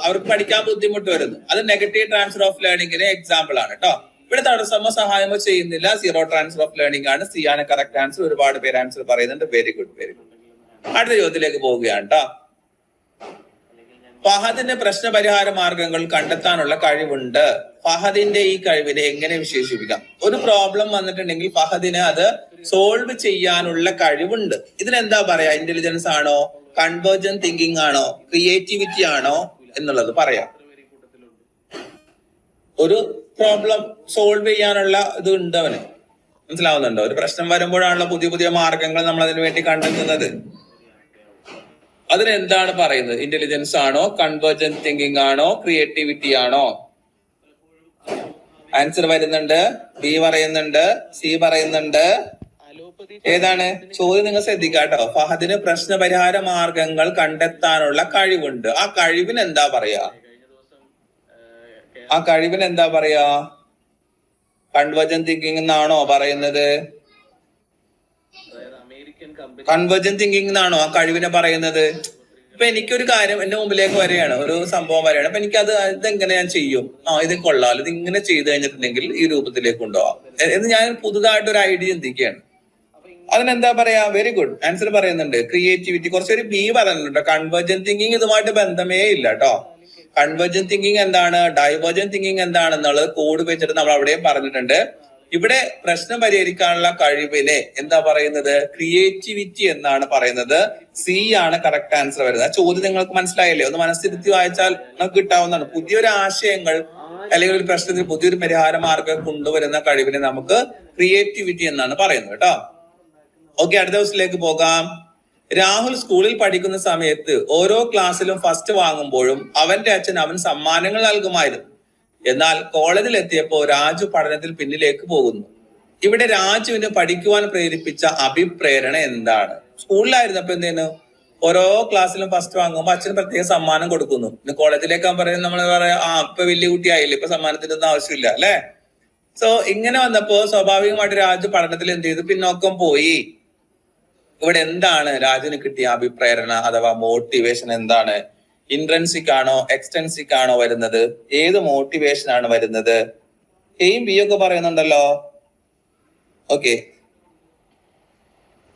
അവർക്ക് പഠിക്കാൻ ബുദ്ധിമുട്ട് വരുന്നു. അത് നെഗറ്റീവ് ട്രാൻസ്ഫർ ഓഫ് ലേണിംഗിന് എക്സാമ്പിൾ ആണ് കേട്ടോ. ഇവിടെ തടസ്സമോ സഹായമോ ചെയ്യുന്നില്ല, സീറോ ട്രാൻസ്ഫർ ഓഫ് ലേണിംഗ് ആണ്. സി ആണ് കറക്റ്റ് ആൻസർ. ഒരുപാട് പേര് ആൻസർ പറയുന്നുണ്ട്. Very good, very good. അടുത്ത ചോദ്യത്തിലേക്ക് പോവുകയാണ് കേട്ടോ. ഫഹദിന്റെ പ്രശ്നപരിഹാര മാർഗങ്ങൾ കണ്ടെത്താനുള്ള കഴിവുണ്ട്. ഫഹദിന്റെ ഈ കഴിവിനെ എങ്ങനെ വിശേഷിപ്പിക്കാം? ഒരു പ്രോബ്ലം വന്നിട്ടുണ്ടെങ്കിൽ ഫഹദിന് അത് സോൾവ് ചെയ്യാനുള്ള കഴിവുണ്ട്. ഇതിനെന്താ പറയാ? ഇന്റലിജൻസ് ആണോ, കൺവേർജന്റ് തിങ്കിങ് ആണോ, ക്രിയേറ്റിവിറ്റി ആണോ എന്നുള്ളത് പറയാം. ഒരു പ്രോബ്ലം സോൾവ് ചെയ്യാനുള്ള ഇത് ഉണ്ട് അവന്. മനസ്സിലാവുന്നുണ്ടോ? ഒരു പ്രശ്നം വരുമ്പോഴാണല്ലോ പുതിയ പുതിയ മാർഗങ്ങൾ നമ്മൾ അതിനു വേണ്ടി കണ്ടെത്തുന്നത്. അതിനെന്താണ് പറയുന്നത്? ഇന്റലിജൻസ് ആണോ, കൺവേർജന്റ് തിങ്കിങ് ആണോ, ക്രിയേറ്റിവിറ്റി ആണോ? ആൻസർ വരുന്നുണ്ട്. ബി പറയുന്നുണ്ട്, സി പറയുന്നുണ്ട്. ഏതാണ് ചോദ്യം? നിങ്ങൾ ശ്രദ്ധിക്കാട്ടോ. ഫഹദിന് പ്രശ്നപരിഹാര മാർഗങ്ങൾ കണ്ടെത്താനുള്ള കഴിവുണ്ട്. ആ കഴിവിന് എന്താ പറയാ? ആ കഴിവിന് എന്താ പറയാ? കൺവേർജന്റ് തിങ്കിങ് എന്നാണോ പറയുന്നത്? കൺവേർജന്റ് തിങ്കിങ് എന്നാണോ ആ കഴിവിനെ പറയുന്നത്? ഇപ്പൊ എനിക്കൊരു കാര്യം എന്റെ മുമ്പിലേക്ക് വരികയാണ്, ഒരു സംഭവം വരികയാണ്. അപ്പൊ എനിക്കത് ഇതെങ്ങനെ ഞാൻ ചെയ്യും? ഇത് കൊള്ളാം, ഇത് ഇങ്ങനെ ചെയ്തു കഴിഞ്ഞിട്ടുണ്ടെങ്കിൽ ഈ രൂപത്തിലേക്ക് കൊണ്ടുപോകാം എന്ന് ഞാൻ പുതുതായിട്ട് ഒരു ഐഡിയ ചിന്തിക്കുകയാണ്. അതിനെന്താ പറയാ? Very good. ആൻസർ പറയുന്നുണ്ട് ക്രിയേറ്റിവിറ്റി. കുറച്ചൊരു ബി പറയുന്നുണ്ട്. കൺവേർജന്റ് തിങ്കിങ് ഇതുമായിട്ട് ബന്ധമേ ഇല്ല കേട്ടോ. കൺവേർജന്റ് തിങ്കിങ് എന്താണ്, ഡൈവേർജന്റ് തിങ്കിങ് എന്താണെന്നുള്ളത് കോഡ് വെച്ചിട്ട് നമ്മൾ അവിടെയും പറഞ്ഞിട്ടുണ്ട്. ഇവിടെ പ്രശ്നം പരിഹരിക്കാനുള്ള കഴിവിനെ എന്താ പറയുന്നത്? ക്രിയേറ്റിവിറ്റി എന്നാണ് പറയുന്നത്. സി ആണ് കറക്റ്റ് ആൻസർ വരുന്നത്. ആ ചോദ്യം നിങ്ങൾക്ക് മനസ്സിലായില്ലേ? ഒന്ന് മനസ്സിരുത്തി വായിച്ചാൽ നമുക്ക് കിട്ടാവുന്നതാണ്. പുതിയൊരു ആശയങ്ങൾ അല്ലെങ്കിൽ ഒരു പ്രശ്നത്തിന് പുതിയൊരു പരിഹാര മാർഗം കൊണ്ടുവരുന്ന കഴിവിനെ നമുക്ക് ക്രിയേറ്റിവിറ്റി എന്നാണ് പറയുന്നത് കേട്ടോ. ഓക്കെ, അടുത്ത ദിവസത്തിലേക്ക് പോകാം. രാഹുൽ സ്കൂളിൽ പഠിക്കുന്ന സമയത്ത് ഓരോ ക്ലാസ്സിലും ഫസ്റ്റ് വാങ്ങുമ്പോഴും അവന്റെ അച്ഛൻ അവൻ സമ്മാനങ്ങൾ നൽകുമായിരുന്നു. എന്നാൽ കോളേജിൽ എത്തിയപ്പോൾ രാജു പഠനത്തിൽ പിന്നിലേക്ക് പോകുന്നു. ഇവിടെ രാജുവിന് പഠിക്കുവാൻ പ്രേരിപ്പിച്ച അഭിപ്രേരണ എന്താണ്? സ്കൂളിലായിരുന്നപ്പോ എന്തേനു? ഓരോ ക്ലാസ്സിലും ഫസ്റ്റ് വാങ്ങുമ്പോൾ അച്ഛന് പ്രത്യേക സമ്മാനം കൊടുക്കുന്നു. പിന്നെ കോളേജിലേക്ക് പറയുന്നത് നമ്മൾ പറയാ ഇപ്പൊ വലിയ കുട്ടിയായില്ലേ, ഇപ്പൊ സമ്മാനത്തിന്റെ ഒന്നും ആവശ്യമില്ല അല്ലെ. സോ ഇങ്ങനെ വന്നപ്പോ സ്വാഭാവികമായിട്ട് രാജു പഠനത്തിൽ എന്ത് ചെയ്തു? പിന്നോക്കം പോയി. ഇവിടെ എന്താണ് രാജുവിന് കിട്ടിയ അഭിപ്രേരണ അഥവാ മോട്ടിവേഷൻ എന്താണ്? ഇൻട്രൻസിക് ആണോ, എക്സ്റ്റൻസിക് ആണോ വരുന്നത്? ഏത് മോട്ടിവേഷൻ ആണ് വരുന്നത്? എയും ബി ഒക്കെ പറയുന്നുണ്ടല്ലോ. ഓക്കെ,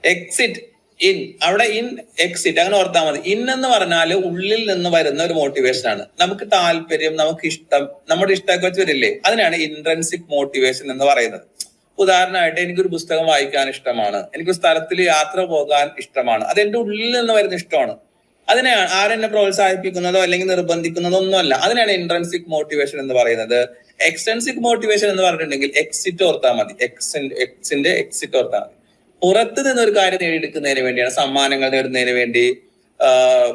എക്സിറ്റ് ഇൻ, അവിടെ ഇൻ എക്സിറ്റ് അങ്ങനെ ഓർത്താൽ മതി. ഇൻ എന്ന് പറഞ്ഞാല് ഉള്ളിൽ നിന്ന് വരുന്ന ഒരു മോട്ടിവേഷൻ ആണ്. നമുക്ക് താല്പര്യം, നമുക്ക് ഇഷ്ടം, നമ്മുടെ ഇഷ്ടമൊക്കെ വെച്ച് വരില്ലേ, അതിനാണ് ഇൻട്രൻസിക് മോട്ടിവേഷൻ എന്ന് പറയുന്നത്. ഉദാഹരണമായിട്ട് എനിക്കൊരു പുസ്തകം വായിക്കാൻ ഇഷ്ടമാണ്, എനിക്കൊരു സ്ഥലത്തിൽ യാത്ര പോകാൻ ഇഷ്ടമാണ്, അത് എന്റെ ഉള്ളിൽ നിന്ന് വരുന്ന ഇഷ്ടമാണ്. അതിനെ ആരെന്നെ പ്രോത്സാഹിപ്പിക്കുന്നതോ അല്ലെങ്കിൽ നിർബന്ധിക്കുന്നതോ ഒന്നുമല്ല. അതിനാണ് ഇൻട്രൻസിക് മോട്ടിവേഷൻ എന്ന് പറയുന്നത്. എക്സ്റ്റൻസിക് മോട്ടിവേഷൻ എന്ന് പറഞ്ഞിട്ടുണ്ടെങ്കിൽ എക്സിറ്റ് ഓർത്താൽ മതി. എക്സിന്റെ എക്സിറ്റ് ഓർത്താൽ മതി. പുറത്ത് നിന്നൊരു കാര്യം നേടിയെടുക്കുന്നതിന് വേണ്ടിയാണ്, സമ്മാനങ്ങൾ നേടുന്നതിന് വേണ്ടി,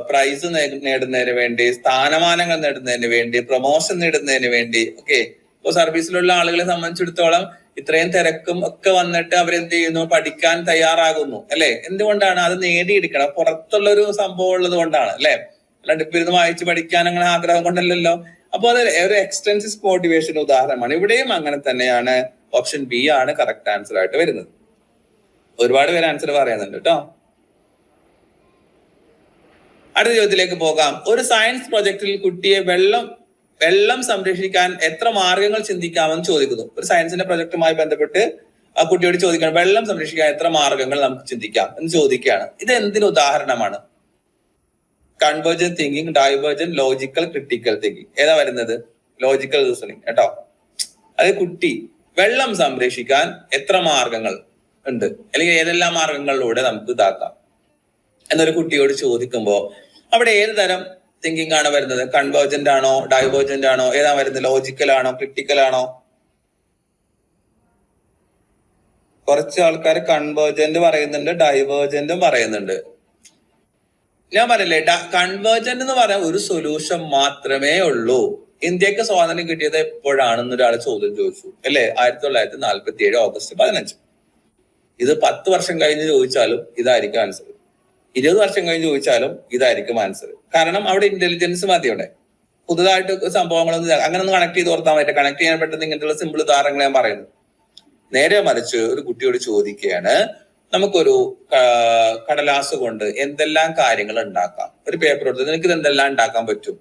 പ്രൈസ് നേടുന്നതിന് വേണ്ടി, സ്ഥാനമാനങ്ങൾ നേടുന്നതിന് വേണ്ടി, പ്രൊമോഷൻ നേടുന്നതിന് വേണ്ടി. ഓക്കെ, ഇപ്പൊ സർവീസിലുള്ള ആളുകളെ സംബന്ധിച്ചിടത്തോളം ഇത്രയും തിരക്കും ഒക്കെ വന്നിട്ട് അവരെന്ത് ചെയ്യുന്നു, പഠിക്കാൻ തയ്യാറാകുന്നു അല്ലെ. എന്തുകൊണ്ടാണ്? അത് നേടിയെടുക്കണം, പുറത്തുള്ള ഒരു സംഭവം ഉള്ളത് കൊണ്ടാണ് അല്ലെ. അല്ലാണ്ട് ഇപ്പൊ ഇരുന്ന് വായിച്ച് പഠിക്കാൻ അങ്ങനെ ആഗ്രഹം കൊണ്ടല്ലല്ലോ. അപ്പൊ അത് ഒരു എക്സ്റ്റൻസിവ് മോട്ടിവേഷൻ ഉദാഹരണമാണ്. ഇവിടെയും അങ്ങനെ തന്നെയാണ്. ഓപ്ഷൻ ബി ആണ് കറക്റ്റ് ആൻസർ ആയിട്ട് വരുന്നത്. ഒരുപാട് പേര് ആൻസർ പറയുന്നുണ്ട് കേട്ടോ. അടുത്ത ചോദ്യത്തിലേക്ക് പോകാം. ഒരു സയൻസ് പ്രൊജക്ടിൽ കുട്ടിയെ വെള്ളം സംരക്ഷിക്കാൻ എത്ര മാർഗങ്ങൾ ചിന്തിക്കാമെന്ന് ചോദിക്കുന്നു. ഒരു സയൻസിന്റെ പ്രൊജക്ടുമായി ബന്ധപ്പെട്ട് ആ കുട്ടിയോട് ചോദിക്കണം, വെള്ളം സംരക്ഷിക്കാൻ എത്ര മാർഗങ്ങൾ നമുക്ക് ചിന്തിക്കാം എന്ന് ചോദിക്കുകയാണ്. ഇത് എന്തിന് ഉദാഹരണമാണ്? Convergent thinking, divergent, logical, critical thinking. ഏതാ വരുന്നത്? ലോജിക്കൽ റീസണിങ് കേട്ടോ. അത് കുട്ടി വെള്ളം സംരക്ഷിക്കാൻ എത്ര മാർഗങ്ങൾ ഉണ്ട്, അല്ലെങ്കിൽ ഏതെല്ലാം മാർഗങ്ങളിലൂടെ നമുക്ക് ഇതാക്കാം എന്നൊരു കുട്ടിയോട് ചോദിക്കുമ്പോ അവിടെ ഏത് തരം തിങ്കിങ് ആണ് വരുന്നത്? കൺവേർജന്റ് ആണോ, ഡൈവേർജന്റ് ആണോ, ഏതാ വരുന്നത്? ലോജിക്കൽ ആണോ, ക്രിട്ടിക്കൽ ആണോ? കുറച്ച് ആൾക്കാർ കൺവേർജന്റ് പറയുന്നുണ്ട്, ഡൈവേർജന്റും പറയുന്നുണ്ട്. ഞാൻ പറയില്ലേ, കൺവേർജന്റ് എന്ന് പറയാൻ ഒരു സൊല്യൂഷൻ മാത്രമേ ഉള്ളൂ. ഇന്ത്യക്ക് സ്വാതന്ത്ര്യം കിട്ടിയത് എപ്പോഴാണെന്ന് ഒരാൾ ചോദ്യം ചോദിച്ചു അല്ലെ, 1947 ഓഗസ്റ്റ് 15. ഇത് 10 വർഷം കഴിഞ്ഞ് ചോദിച്ചാലും ഇതായിരിക്കും ആൻസർ, 20 വർഷം കഴിഞ്ഞ് ചോദിച്ചാലും ഇതായിരിക്കും ആൻസർ. കാരണം അവിടെ ഇന്റലിജൻസ് മതി. അവിടെ പുതുതായിട്ട് സംഭവങ്ങളൊന്നും അങ്ങനെ ഒന്ന് കണക്ട് ചെയ്ത് ഓർത്താൻ പറ്റില്ല. കണക്ട് ചെയ്യാൻ പറ്റുന്ന ഇങ്ങനത്തെ സിമ്പിൾ ഉദാഹരണങ്ങൾ ഞാൻ പറയുന്നത്. നേരെ മറിച്ച് ഒരു കുട്ടിയോട് ചോദിക്കുകയാണ്, നമുക്കൊരു കടലാസ് കൊണ്ട് എന്തെല്ലാം കാര്യങ്ങൾ ഉണ്ടാക്കാം, ഒരു പേപ്പർ എടുത്ത് നിനക്ക് ഇത് എന്തെല്ലാം ഉണ്ടാക്കാൻ പറ്റും?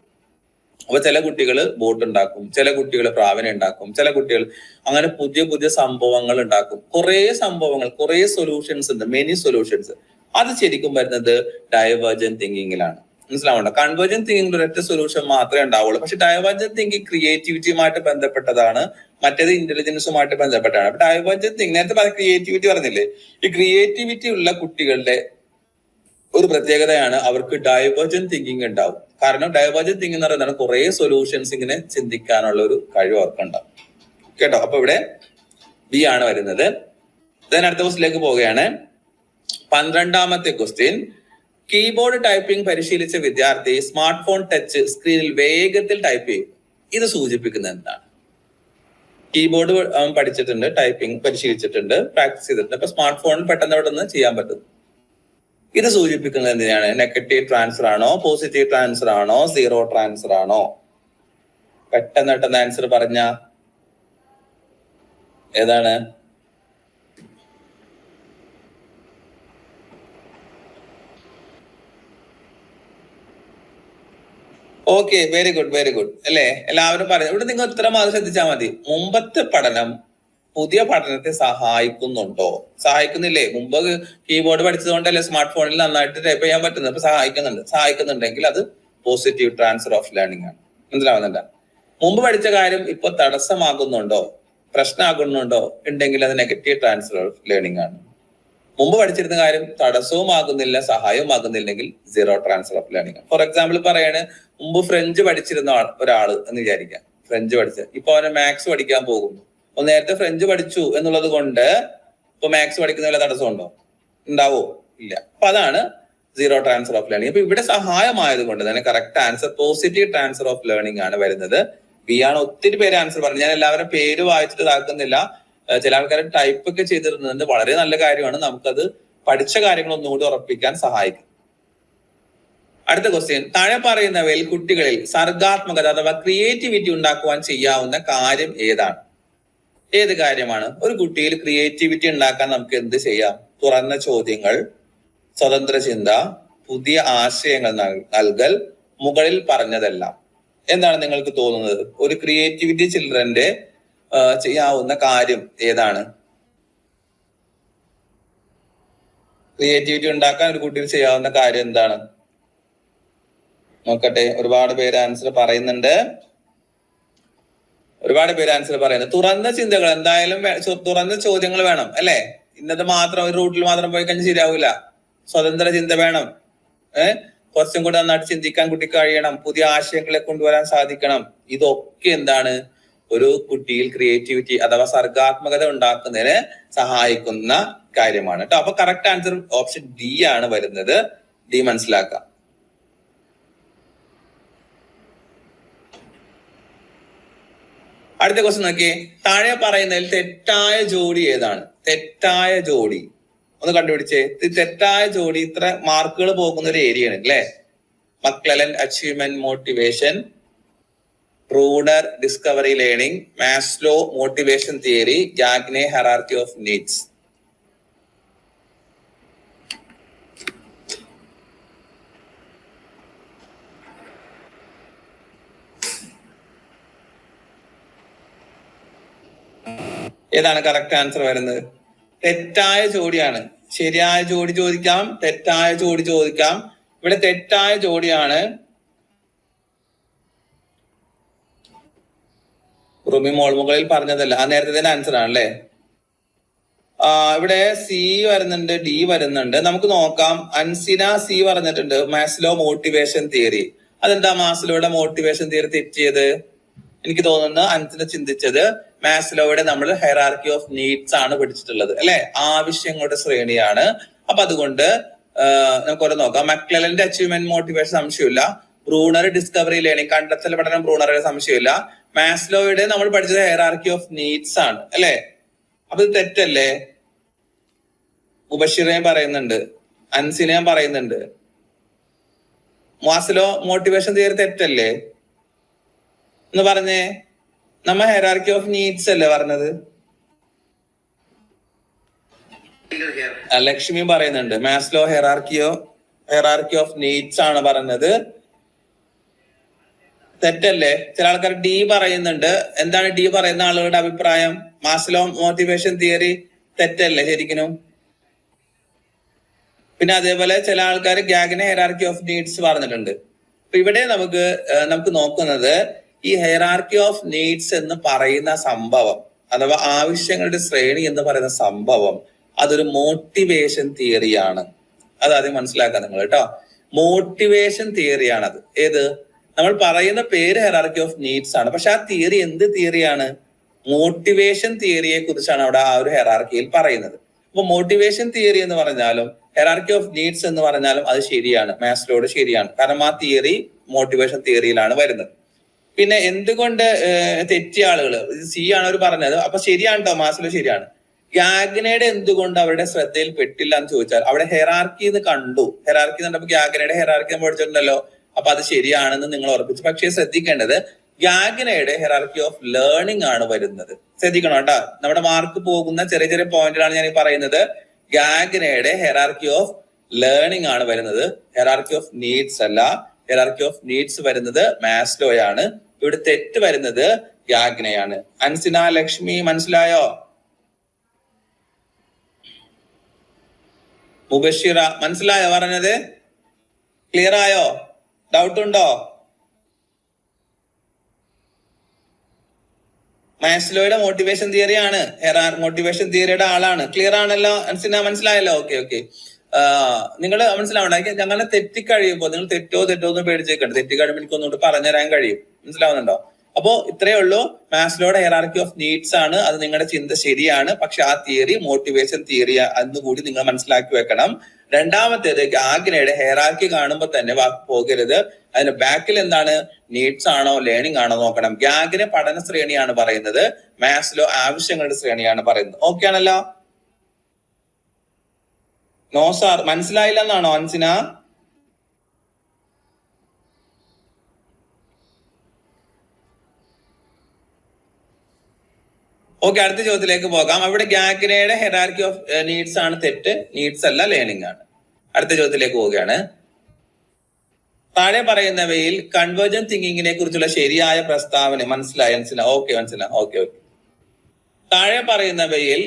അപ്പൊ ചില കുട്ടികൾ ബോട്ട് ഉണ്ടാക്കും, ചില കുട്ടികൾ പ്രാവിനെ ഉണ്ടാക്കും, ചില കുട്ടികൾ അങ്ങനെ പുതിയ പുതിയ സംഭവങ്ങൾ ഉണ്ടാക്കും. കുറെ സംഭവങ്ങൾ, കുറെ സൊല്യൂഷൻസ് ഉണ്ട്, മെനി സൊല്യൂഷൻസ്. അത് ശരിക്കും വരുന്നത് ഡൈവേർജന്റ് തിങ്കിങ്ങിലാണ്. മനസ്സിലാവണ്ട. കൺവേർജന്റ് തിങ്കിങ്ങിൽ ഒരൊറ്റ സൊല്യൂഷൻ മാത്രമേ ഉണ്ടാവുള്ളൂ. പക്ഷെ ഡൈവേർജന്റ് തിങ്കിങ് ക്രിയേറ്റിവിറ്റിയുമായിട്ട് ബന്ധപ്പെട്ടതാണ്, മറ്റേത് ഇന്റലിജൻസുമായിട്ട് ബന്ധപ്പെട്ടാണ്. അപ്പൊ ഡൈവേർജന്റ് തിങ്കിങ്, നേരത്തെ ക്രിയേറ്റിവിറ്റി പറഞ്ഞില്ലേ, ഈ ക്രിയേറ്റിവിറ്റി ഉള്ള കുട്ടികളുടെ ഒരു പ്രത്യേകതയാണ് അവർക്ക് ഡൈവേർജന്റ് തിങ്കിങ് ഉണ്ടാവും. കാരണം ഡൈവേർജന്റ് തിങ്കിങ് എന്ന് പറയുന്നത് കുറെ സൊല്യൂഷൻസ് ഇങ്ങനെ ചിന്തിക്കാനുള്ള ഒരു കഴിവ് അവർക്കുണ്ടാവും കേട്ടോ. അപ്പൊ ഇവിടെ ബി ആണ് വരുന്നത്. അടുത്ത ക്വസ്റ്റിലേക്ക് പോവുകയാണ്. 12ാമത്തെ ക്വസ്റ്റ്യൻ. കീബോർഡ് ടൈപ്പിംഗ് പരിശീലിച്ച വിദ്യാർത്ഥി സ്മാർട്ട് ഫോൺ ടച്ച് സ്ക്രീനിൽ വേഗത്തിൽ ടൈപ്പ് ചെയ്യും. ഇത് സൂചിപ്പിക്കുന്നത് എന്താണ്? കീബോർഡ് പഠിച്ചിട്ടുണ്ട്, ടൈപ്പിംഗ് പരിശീലിച്ചിട്ടുണ്ട്, പ്രാക്ടീസ് ചെയ്തിട്ടുണ്ട്. അപ്പൊ സ്മാർട്ട് ഫോണിൽ പെട്ടെന്ന് അവിടെ നിന്ന് ചെയ്യാൻ പറ്റും. ഇത് സൂചിപ്പിക്കുന്നത് എന്തിനാണ്? നെഗറ്റീവ് ട്രാൻസ്ഫർ ആണോ, പോസിറ്റീവ് ട്രാൻസ്ഫർ ആണോ, സീറോ ട്രാൻസ്ഫർ ആണോ? പെട്ടെന്ന് ആൻസർ പറഞ്ഞ ഏതാണ്? ഓക്കെ, വെരി ഗുഡ് അല്ലെ. എല്ലാവരും പറഞ്ഞു. ഇവിടെ നിങ്ങൾ ഉത്തരം മാത്രം ശ്രദ്ധിച്ചാൽ മതി. മുമ്പത്തെ പഠനം പുതിയ പഠനത്തെ സഹായിക്കുന്നില്ലേ? മുമ്പ് കീബോർഡ് പഠിച്ചതുകൊണ്ടല്ലേ സ്മാർട്ട് ഫോണിൽ നന്നായിട്ട് ടൈപ്പ് ചെയ്യാൻ പറ്റുന്നത്. അപ്പൊ സഹായിക്കുന്നുണ്ടെങ്കിൽ അത് പോസിറ്റീവ് ട്രാൻസ്ഫർ ഓഫ് ലേണിംഗ് ആണ്. മനസ്സിലാവുന്നുണ്ടോ? മുമ്പ് പഠിച്ച കാര്യം ഇപ്പൊ തടസ്സമാകുന്നുണ്ടോ, പ്രശ്നമാകുന്നുണ്ടോ ഉണ്ടെങ്കിൽ അത് നെഗറ്റീവ് ട്രാൻസ്ഫർ ഓഫ് ലേണിംഗ് ആണ്. മുമ്പ് പഠിച്ചിരുന്ന കാര്യം തടസ്സവും ആകുന്നില്ല, സഹായവും ആകുന്നില്ലെങ്കിൽ zero transfer of learning. For example പറയാണ്, മുമ്പ് ഫ്രഞ്ച് പഠിച്ചിരുന്ന ഒരാള് എന്ന് വിചാരിക്കാം. ഫ്രഞ്ച് പഠിച്ച ഇപ്പൊ അവന് മാത്സ് പഠിക്കാൻ പോകുന്നു. അപ്പൊ നേരത്തെ ഫ്രഞ്ച് പഠിച്ചു എന്നുള്ളത് കൊണ്ട് ഇപ്പൊ മാത്സ് പഠിക്കുന്ന വല്ല തടസ്സമുണ്ടോ? ഉണ്ടാവോ? ഇല്ല. അപ്പൊ അതാണ് സീറോ ട്രാൻസ്ഫർ ഓഫ് ലേണിംഗ്. അപ്പൊ ഇവിടെ സഹായമായത് കൊണ്ട് തന്നെ correct answer positive transfer of learning ആണ് വരുന്നത്. ബി ആണ്. ഒത്തിരി പേര് ആൻസർ പറഞ്ഞു. ഞാൻ എല്ലാവരും പേര് വായിച്ചിട്ട് ഇതാക്കുന്നില്ല. ചില ആൾക്കാർ ടൈപ്പ് ഒക്കെ ചെയ്തിരുന്നത് വളരെ നല്ല കാര്യമാണ്. നമുക്കത് പഠിച്ച കാര്യങ്ങൾ ഒന്നുകൂടി ഉറപ്പിക്കാൻ സഹായിക്കും. അടുത്ത ക്വസ്റ്റ്യൻ. താഴെ പറയുന്നവയിൽ കുട്ടികളിൽ സർഗാത്മകത അഥവാ ക്രിയേറ്റിവിറ്റി ഉണ്ടാക്കുവാൻ ചെയ്യാവുന്ന കാര്യം ഏതാണ്? ഏത് കാര്യമാണ്? ഒരു കുട്ടിയിൽ ക്രിയേറ്റിവിറ്റി ഉണ്ടാക്കാൻ നമുക്ക് എന്ത് ചെയ്യാം? തുറന്ന ചോദ്യങ്ങൾ, സ്വതന്ത്ര ചിന്ത, പുതിയ ആശയങ്ങൾ നൽകൽ, മുകളിൽ പറഞ്ഞതെല്ലാം. എന്താണ് നിങ്ങൾക്ക് തോന്നുന്നത്? ഒരു ക്രിയേറ്റിവിറ്റി ചിൽഡ്രന്റെ ചെയ്യാവുന്ന കാര്യം ഏതാണ്? ക്രിയേറ്റിവിറ്റി ഉണ്ടാക്കാൻ ഒരു കുട്ടിയിൽ ചെയ്യാവുന്ന കാര്യം എന്താണ്? നോക്കട്ടെ, ഒരുപാട് പേര് ആൻസർ പറയുന്നുണ്ട്. തുറന്ന ചിന്തകൾ, എന്തായാലും തുറന്ന ചോദ്യങ്ങൾ വേണം അല്ലെ. ഇന്നത് മാത്രം ഒരു റൂട്ടിൽ മാത്രം പോയി കഴിഞ്ഞാൽ ശരിയാവില്ല. സ്വതന്ത്ര ചിന്ത വേണം. കുറച്ചും കൂടെ നന്നായിട്ട് ചിന്തിക്കാൻ കുട്ടിക്ക് കഴിയണം. പുതിയ ആശയങ്ങളെ കൊണ്ടുവരാൻ സാധിക്കണം. ഇതൊക്കെ എന്താണ്, ഒരു കുട്ടിയിൽ ക്രിയേറ്റിവിറ്റി അഥവാ സർഗാത്മകത ഉണ്ടാക്കുന്നതിന് സഹായിക്കുന്ന കാര്യമാണ് കേട്ടോ. അപ്പൊ കറക്റ്റ് ആൻസർ ഓപ്ഷൻ ഡി ആണ് വരുന്നത്. ഡി മനസ്സിലാക്കാം. അടുത്ത ക്വസ്റ്റ്യൻ നോക്കിയേ. താഴെ പറയുന്നതിൽ തെറ്റായ ജോഡി ഏതാണ്? തെറ്റായ ജോഡി ഒന്ന് കണ്ടുപിടിച്ചേ. തെറ്റായ ജോഡി ഇത്ര മാർക്കുകൾ പോകുന്ന ഒരു ഏരിയ ആണ് അല്ലെ. McClelland achievement motivation, Bruner discovery learning, Maslow motivation theory, Gagne hierarchy of needs. ഏതാണ് കറക്റ്റ് ആൻസർ വരുന്നത്? തെറ്റായ ജോഡിയാണ്. ശരിയായ ജോഡി ചോദിക്കാം, തെറ്റായ ജോഡി ചോദിക്കാം. ഇവിടെ തെറ്റായ ജോഡിയാണ്. റുമി മോൾ മുകളിൽ പറഞ്ഞതല്ല, ആ നേരത്തെ ആൻസർ ആണല്ലേ. ഇവിടെ സി വരുന്നുണ്ട്, ഡി വരുന്നുണ്ട്. നമുക്ക് നോക്കാം. അൻസിന സി പറഞ്ഞിട്ടുണ്ട്, മാസ്ലോ മോട്ടിവേഷൻ തിയറി. അതെന്താ മാസ്ലോയുടെ മോട്ടിവേഷൻ തിയറി തെറ്റിയത്? എനിക്ക് തോന്നുന്നു അൻസിന ചിന്തിച്ചത് മാസ്ലോയുടെ നമ്മൾ ഹൈറാർക്കി ഓഫ് നീഡ്സ് ആണ് പഠിച്ചിട്ടുള്ളത് അല്ലെ. ആവശ്യങ്ങളുടെ ശ്രേണിയാണ്. അപ്പൊ അതുകൊണ്ട് നമുക്ക് ഓരോ നോക്കാം. മക്ലെലന്റെ അച്ചീവ്മെന്റ് മോട്ടിവേഷൻ സംശയമില്ല. ബ്രൂണർ ഡിസ്കവറി ലേണിംഗ്, കണ്ടെത്തൽ പഠനം ബ്രൂണറുടെ സംശയമില്ല. മാസ്ലോയുടെ നമ്മൾ പഠിച്ചത് ഹൈറാർക്കി ഓഫ് നീഡ്സ് ആണ് അല്ലെ. അപ്പൊ ഇത് തെറ്റല്ലേ? മുബഷിറേം പറയുന്നുണ്ട്, അൻസിനെയും പറയുന്നുണ്ട്. മാസ്ലോ മോട്ടിവേഷൻ തിയറി തെറ്റല്ലേ എന്ന് പറഞ്ഞേ. നമ്മ ഹൈറാർക്കി ഓഫ് നീഡ്സ് അല്ലേ പറഞ്ഞത്? ലക്ഷ്മി പറയുന്നുണ്ട് മാസ്ലോ ഹൈറാർക്കി ഓഫ് നീഡ്സ് ആണ് പറഞ്ഞത്. തെറ്റല്ലേ? ചില ആൾക്കാർ ഡി പറയുന്നുണ്ട്. എന്താണ് ഡി പറയുന്ന ആളുകളുടെ അഭിപ്രായം? മാസ്ലോ മോട്ടിവേഷൻ തിയറി തെറ്റല്ലേ ശരിക്കും? പിന്നെ അതേപോലെ ചില ആൾക്കാർ ഗാഗ്നെ ഹൈറാർക്കി ഓഫ് നീഡ്സ് പറഞ്ഞിട്ടുണ്ട്. അപ്പൊ ഇവിടെ നമുക്ക് നോക്കുന്നത് ഈ ഹൈറാർക്കി ഓഫ് നീഡ്സ് എന്ന് പറയുന്ന സംഭവം അഥവാ ആവശ്യങ്ങളുടെ ശ്രേണി എന്ന് പറയുന്ന സംഭവം അതൊരു മോട്ടിവേഷൻ തിയറിയാണ്. അത് ആദ്യം മനസ്സിലാക്കാം നിങ്ങൾ കേട്ടോ. മോട്ടിവേഷൻ തിയറിയാണത്. ഏത്? നമ്മൾ പറയുന്ന പേര് ഹൈറാർക്കി ഓഫ് നീഡ്സ് ആണ്. പക്ഷെ ആ തിയറി എന്ത് തിയറിയാണ്? മോട്ടിവേഷൻ തിയറിയെ കുറിച്ചാണ് അവിടെ ആ ഒരു ഹൈറാർക്കിയിൽ പറയുന്നത്. അപ്പൊ മോട്ടിവേഷൻ തിയറി എന്ന് പറഞ്ഞാലും ഹൈറാർക്കി ഓഫ് നീഡ്സ് എന്ന് പറഞ്ഞാലും അത് ശരിയാണ്, മാസ്ലോയുടെ ശരിയാണ്. കാരണം ആ തിയറി മോട്ടിവേഷൻ തിയറിയിലാണ് വരുന്നത്. പിന്നെ എന്തുകൊണ്ട് തെറ്റിയ ആളുകൾ സി ആണ് അവർ പറഞ്ഞത്. അപ്പൊ ശരിയാണ് കേട്ടോ, മാസ്ലോ ശരിയാണ്. ഗാഗ്നയുടെ എന്തുകൊണ്ട് അവരുടെ ശ്രദ്ധയിൽ പെട്ടില്ല എന്ന് ചോദിച്ചാൽ അവിടെ ഹെറാർക്കി എന്ന് കണ്ടു. ഹെറാർക്കി കണ്ടപ്പോ ഗാഗ്നയുടെ ഹെറാർക്കി നമ്മൾ പഠിച്ചിട്ടുണ്ടല്ലോ. അപ്പൊ അത് ശരിയാണെന്ന് നിങ്ങൾ ഉറപ്പിച്ചു. പക്ഷേ ശ്രദ്ധിക്കേണ്ടത് ഗാഗ്നയുടെ ഹെറാർക്കി ഓഫ് ലേണിംഗ് ആണ് വരുന്നത്. ശ്രദ്ധിക്കണം കേട്ടോ. നമ്മുടെ മാർക്ക് പോകുന്ന ചെറിയ ചെറിയ പോയിന്റുകളാണ് ഞാൻ ഈ പറയുന്നത്. ഗാഗ്നയുടെ ഹെറാർക്കി ഓഫ് ലേണിംഗ് ആണ് വരുന്നത്, ഹെറാർക്കി ഓഫ് നീഡ്സ് അല്ല. ഹെറാർക്കി ഓഫ് നീഡ്സ് വരുന്നത് മാസ്ലോയാണ്. ഇവിടെ തെറ്റ് വരുന്നത് ഗാഗ്നയാണ്. അൻസിന, ലക്ഷ്മി മനസ്സിലായോ? മുബഷിറ മനസ്സിലായോ പറഞ്ഞത്? ക്ലിയർ ആയോ? ഡൗട്ട് ഉണ്ടോ? മാസ്ലോയുടെ മോട്ടിവേഷൻ തിയറിയാണ്, മോട്ടിവേഷൻ തിയറിയുടെ ആളാണ്. ക്ലിയർ ആണല്ലോ അൻസിന? മനസ്സിലായല്ലോ? ഓക്കെ. നിങ്ങൾ മനസ്സിലാവണ്ട. ഞങ്ങളെ തെറ്റിക്കഴിയുമ്പോ നിങ്ങൾ തെറ്റോ എന്ന് പേടിച്ചേക്കണ്ട. തെറ്റിക്കഴിയുമ്പോൾ എനിക്ക് ഒന്നുകൊണ്ട് പറഞ്ഞുതരാൻ കഴിയും. മനസ്സിലാവുന്നുണ്ടോ? അപ്പോ ഇത്രയേ ഉള്ളൂ. മാസ്ലോയുടെ ഹൈറാർക്കി ഓഫ് നീഡ്സ് ആണ്. അത് നിങ്ങളുടെ ചിന്ത ശരിയാണ്. പക്ഷെ ആ തിയറി മോട്ടിവേഷൻ തിയറി അന്നുകൂടി നിങ്ങൾ മനസ്സിലാക്കി വെക്കണം. രണ്ടാമത്തേത് ഗാഗ്നയുടെ ഹൈറാർക്കി കാണുമ്പോൾ തന്നെ വാക്ക് പോകരുത്. അതിന്റെ ബാക്കിൽ എന്താണ്, നീഡ്സ് ആണോ ലേണിംഗ് ആണോ നോക്കണം. ഗാഗ്നെ പഠന ശ്രേണിയാണ് പറയുന്നത്, മാസ്ലോ ആവശ്യങ്ങളുടെ ശ്രേണിയാണ് പറയുന്നത്. ഓക്കെ ആണല്ലോ? നോ സാർ മനസ്സിലായില്ല എന്നാണോ അൻസിന? ഓക്കെ, അടുത്ത ചോദ്യത്തിലേക്ക് പോകാം. അവിടെ ഗാഗ്നയുടെ ഹെറാർക്കി ഓഫ് നീഡ്സ് ആണ് തെറ്റ്, നീഡ്സ് അല്ല ലേണിംഗ് ആണ്. അടുത്ത ചോദ്യത്തിലേക്ക് പോവുകയാണ്. താഴെ പറയുന്നവയിൽ കൺവേർജന്റ് തിങ്കിങ്ങിനെ കുറിച്ചുള്ള ശരിയായ പ്രസ്താവന മനസ്സിലായി? ഓക്കെ. താഴെ പറയുന്നവയിൽ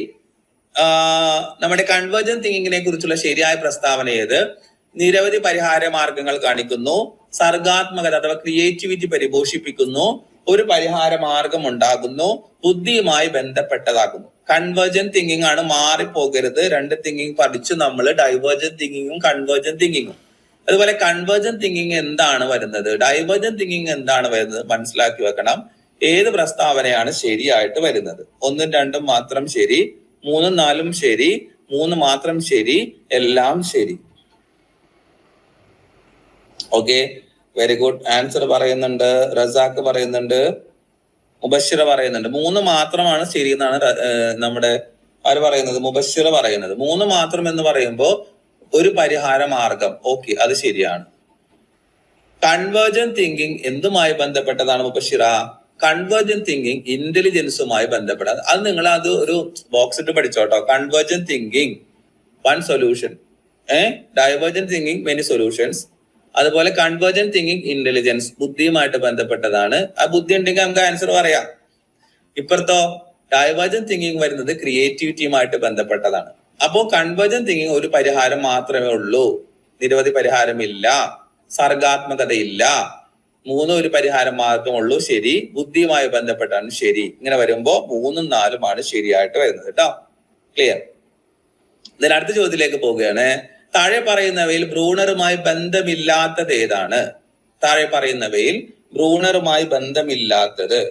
നമ്മുടെ കൺവേർജൻ തിങ്കിങ്ങിനെ കുറിച്ചുള്ള ശരിയായ പ്രസ്താവന ഏത്? നിരവധി പരിഹാര മാർഗങ്ങൾ കാണിക്കുന്നു, സർഗാത്മകത അഥവാ ക്രിയേറ്റിവിറ്റി പരിപോഷിപ്പിക്കുന്നു, ഒരു പരിഹാര മാർഗം ഉണ്ടാകുന്നു, ബുദ്ധിയുമായി ബന്ധപ്പെട്ടതാകുന്നു. കൺവേർജൻ തിങ്കിങ് ആണ്, മാറിപ്പോകരുത്. രണ്ട് തിങ്കിങ് പഠിച്ചു നമ്മൾ, ഡൈവേർജൻ തിങ്കിങ്ങും കൺവേർജൻ തിങ്കിങ്ങും. അതുപോലെ കൺവേർജൻ തിങ്കിങ് എന്താണ് വരുന്നത്, ഡൈവേർജൻ തിങ്കിങ് എന്താണ് വരുന്നത് മനസ്സിലാക്കി വെക്കണം. ഏത് പ്രസ്താവനയാണ് ശരിയായിട്ട് വരുന്നത്? 1ഉം 2ഉം മാത്രം ശരി, 3ഉം 4ഉം ശരി, 3 മാത്രം ശരി, എല്ലാം ശരി. Okay, very good. ആൻസർ പറയുന്നുണ്ട്, റസാഖ് പറയുന്നുണ്ട്, മുബഷിറ പറയുന്നുണ്ട്. 3 മാത്രമാണ് ശരി എന്നാണ് നമ്മുടെ ആര് പറയുന്നത്, മുബഷിറ പറയുന്നത്. 3 മാത്രം എന്ന് പറയുമ്പോൾ ഒരു പരിഹാര മാർഗം. ഓക്കെ, അത് ശരിയാണ്. കൺവേർജൻ തിങ്കിങ് എന്തുമായി ബന്ധപ്പെട്ടതാണ് മുബഷിറ? കൺവേർജൻ തിങ്കിങ് ഇന്റലിജൻസുമായി ബന്ധപ്പെട്ടത്. അത് നിങ്ങൾ അത് ഒരു ബോക്സ് ഇട്ട് പഠിച്ചോട്ടോ. Convergent thinking 1 solution, divergent thinking many solutions. അതുപോലെ കൺവേർജൻ തിങ്കിങ് ഇന്റലിജൻസ്, ബുദ്ധിയുമായിട്ട് ബന്ധപ്പെട്ടതാണ്. ആ ബുദ്ധി ഉണ്ടെങ്കിൽ നമുക്ക് ആൻസർ പറയാം. ഇപ്പുറത്തോ ഡൈവേർജൻ തിങ്കിങ് വരുന്നത് ക്രിയേറ്റിവിറ്റിയുമായിട്ട് ബന്ധപ്പെട്ടതാണ്. അപ്പോ കൺവേർജൻ തിങ്കിങ് ഒരു പരിഹാരം മാത്രമേ ഉള്ളൂ, നിരവധി പരിഹാരമില്ല, സർഗാത്മകതയില്ല. 3 ഒരു പരിഹാരം മാർഗമുള്ളൂ, ശരി. ബുദ്ധിയുമായി ബന്ധപ്പെട്ടാണ് ശരി. ഇങ്ങനെ വരുമ്പോ 3ഉം 4ഉമാണ് ശരിയായിട്ട് വരുന്നത് കേട്ടോ. ക്ലിയർ? ഇതിന് അടുത്ത ചോദ്യത്തിലേക്ക് പോവുകയാണ്. താഴെ പറയുന്നവയിൽ ബ്രൂണറുമായി ബന്ധമില്ലാത്തത് ഏതാണ്? താഴെ പറയുന്നവയിൽ ബ്രൂണറുമായി ബന്ധമില്ലാത്തത്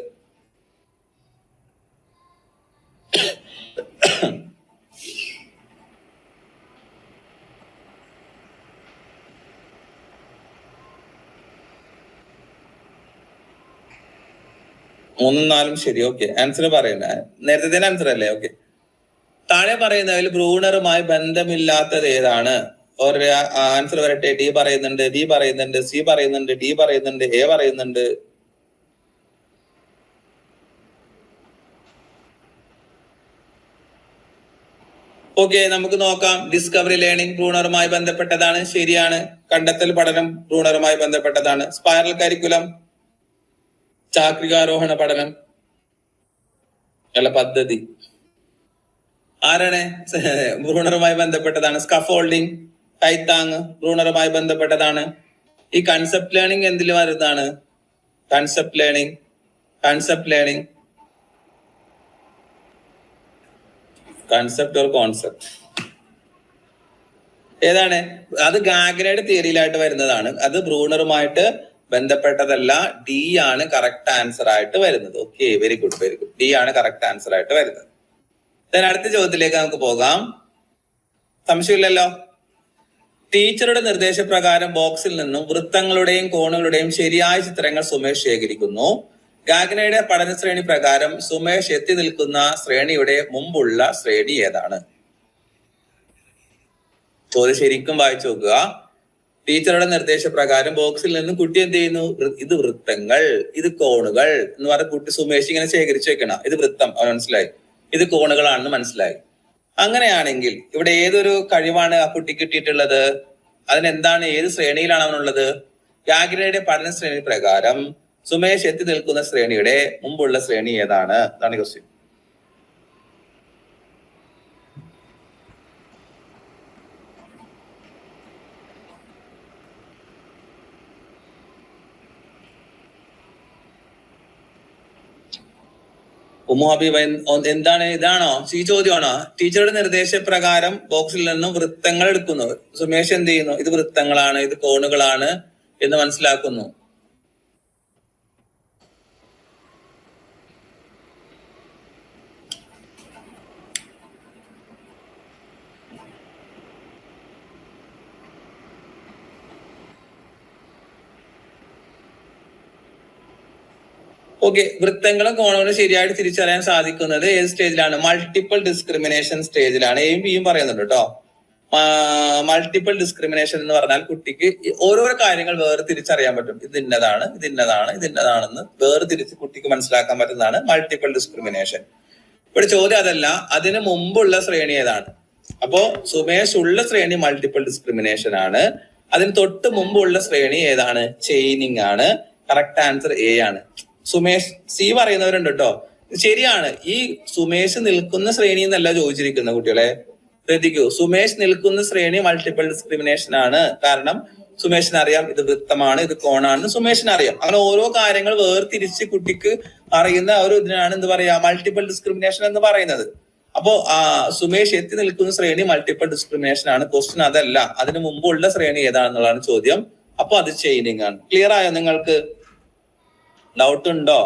മൂന്നും 4ഉം ശരി. ഓക്കെ, ആൻസർ പറയുന്ന നേരത്തെ ആൻസർ അല്ലേ? ഓക്കെ, താഴെ പറയുന്നതിൽ ബ്രൂണറുമായി ബന്ധമില്ലാത്തത് ഏതാണ്? ഒരു ആൻസർ വരട്ടെ. ഡി പറയുന്നുണ്ട്, ബി പറയുന്നുണ്ട്, സി പറയുന്നുണ്ട്, ഡി പറയുന്നുണ്ട്, എ പറയുന്നുണ്ട്. ഓക്കെ, നമുക്ക് നോക്കാം. ഡിസ്കവറി ലേണിംഗ് ബ്രൂണറുമായി ബന്ധപ്പെട്ടതാണ്, ശരിയാണ്. കണ്ടെത്തൽ പഠനം ബ്രൂണറുമായി ബന്ധപ്പെട്ടതാണ്. സ്പൈറൽ കരിക്കുലം, ചാക്രികാരോഹണ പഠനം അല്ല പദ്ധതി ആരാണ്? ബ്രൂണറുമായി ബന്ധപ്പെട്ടതാണ്. സ്കഫോൾഡിങ്, കൈത്താങ് ബ്രൂണറുമായി ബന്ധപ്പെട്ടതാണ്. ഈ കൺസെപ്റ്റ് ലേണിംഗ് എന്തിൽ വരുന്നതാണ്? Concept learning concept or concept ഏതാണ്? അത് ഗാഗ്നയുടെ തിയറിയിലായിട്ട് വരുന്നതാണ്. അത് ബ്രൂണറുമായിട്ട് ബന്ധപ്പെട്ടതല്ല. ഡി ആണ് കറക്റ്റ് ആൻസർ ആയിട്ട് വരുന്നത്. Okay, very good. ഡി ആണ് കറക്റ്റ് ആൻസർ ആയിട്ട് വരുന്നത്. അടുത്ത ചോദ്യത്തിലേക്ക് നമുക്ക് പോകാം. സംശയമില്ലല്ലോ. ടീച്ചറുടെ നിർദ്ദേശപ്രകാരം ബോക്സിൽ നിന്നും വൃത്തങ്ങളുടെയും കോണുകളുടെയും ശരിയായ ചിത്രങ്ങൾ സുമേഷ് ശേഖരിക്കുന്നു. ഗാഗ്നയുടെ പഠന ശ്രേണി പ്രകാരം സുമേഷ് എത്തി നിൽക്കുന്ന ശ്രേണിയുടെ മുമ്പുള്ള ശ്രേണി ഏതാണ്? ചോദ്യം ശരിക്കും വായിച്ചു നോക്കുക. ടീച്ചറുടെ നിർദ്ദേശപ്രകാരം ബോക്സിൽ നിന്നും കുട്ടി എന്ത് ചെയ്യുന്നു? ഇത് വൃത്തങ്ങൾ, ഇത് കോണുകൾ എന്ന് പറഞ്ഞ കുട്ടി സുമേഷ് ഇങ്ങനെ ശേഖരിച്ചു വെക്കണം. ഇത് വൃത്തം, അവൻ മനസ്സിലായി. ഇത് കോണുകളാണെന്ന് മനസ്സിലായി. അങ്ങനെയാണെങ്കിൽ ഇവിടെ ഏതൊരു കഴിവാണ് ആ കുട്ടി കിട്ടിയിട്ടുള്ളത്? അതിനെന്താണ്, ഏത് ശ്രേണിയിലാണ് അവനുള്ളത്? ഗാഗ്നയുടെ പഠന ശ്രേണി പ്രകാരം സുമേഷ് എത്തി നിൽക്കുന്ന ശ്രേണിയുടെ മുമ്പുള്ള ശ്രേണി ഏതാണ്? അതാണ് ക്വസ്റ്റ്യൻ. എന്താണ്? ഇതാണോ ഈ ചോദ്യമാണോ? ടീച്ചറുടെ നിർദ്ദേശപ്രകാരം ബോക്സിൽ നിന്നും വൃത്തങ്ങൾ എടുക്കുന്നു. സുമേഷ് എന്ത് ചെയ്യുന്നു? ഇത് വൃത്തങ്ങളാണ്, ഇത് കോണുകളാണ് എന്ന് മനസ്സിലാക്കുന്നു. ഓക്കെ, വൃത്തങ്ങളും കോണുകളും ശരിയായിട്ട് തിരിച്ചറിയാൻ സാധിക്കുന്നത് ഏത് സ്റ്റേജിലാണ്? മൾട്ടിപ്പിൾ ഡിസ്ക്രിമിനേഷൻ സ്റ്റേജിലാണ്. എയും ബിയും പറയുന്നുണ്ട് കേട്ടോ. മൾട്ടിപ്പിൾ ഡിസ്ക്രിമിനേഷൻ എന്ന് പറഞ്ഞാൽ കുട്ടിക്ക് ഓരോരോ കാര്യങ്ങൾ വേർതിരിച്ചറിയാൻ പറ്റും. ഇത് ഇന്നതാണ്, ഇത് ഇന്നതാണ്, ഇത് ഇന്നതാണെന്ന് വേർതിരിച്ച് കുട്ടിക്ക് മനസ്സിലാക്കാൻ പറ്റുന്നതാണ് മൾട്ടിപ്പിൾ ഡിസ്ക്രിമിനേഷൻ. ഇവിടെ ചോദ്യം അതല്ല, അതിന് മുമ്പുള്ള ശ്രേണി ഏതാണ്? അപ്പോ സുമേഷ് ഉള്ള ശ്രേണി മൾട്ടിപ്പിൾ ഡിസ്ക്രിമിനേഷൻ ആണ്. അതിന് തൊട്ട് മുമ്പുള്ള ശ്രേണി ഏതാണ്? ചെയിനിങ് ആണ്. കറക്റ്റ് ആൻസർ എ ആണ്. സുമേഷ്. സി പറയുന്നവരുണ്ട് കേട്ടോ. ശരിയാണ്. ഈ സുമേഷ് നിൽക്കുന്ന ശ്രേണി എന്നല്ല ചോദിച്ചിരിക്കുന്ന കുട്ടികളെ, ശ്രദ്ധിക്കൂ. സുമേഷ് നിൽക്കുന്ന ശ്രേണി മൾട്ടിപ്പിൾ ഡിസ്ക്രിമിനേഷൻ ആണ്. കാരണം സുമേഷിന് അറിയാം ഇത് വൃത്തമാണ്, ഇത് കോണാണെന്ന് സുമേഷിന് അറിയാം. അങ്ങനെ ഓരോ കാര്യങ്ങൾ വേർതിരിച്ച് കുട്ടിക്ക് അറിയുന്ന ഒരു ഇതിനാണ് എന്ത് പറയാ, മൾട്ടിപ്പിൾ ഡിസ്ക്രിമിനേഷൻ എന്ന് പറയുന്നത്. അപ്പോ സുമേഷ് എത്തി നിൽക്കുന്ന ശ്രേണി മൾട്ടിപ്പിൾ ഡിസ്ക്രിമിനേഷൻ ആണ്. ക്വസ്റ്റ്യൻ അതല്ല, അതിന് മുമ്പുള്ള ശ്രേണി ഏതാണെന്നുള്ളതാണ് ചോദ്യം. അപ്പൊ അത് ചെയിനിങ് ആണ്. ക്ലിയർ ആയോ നിങ്ങൾക്ക്? ഡൗട്ട് ഉണ്ടോ?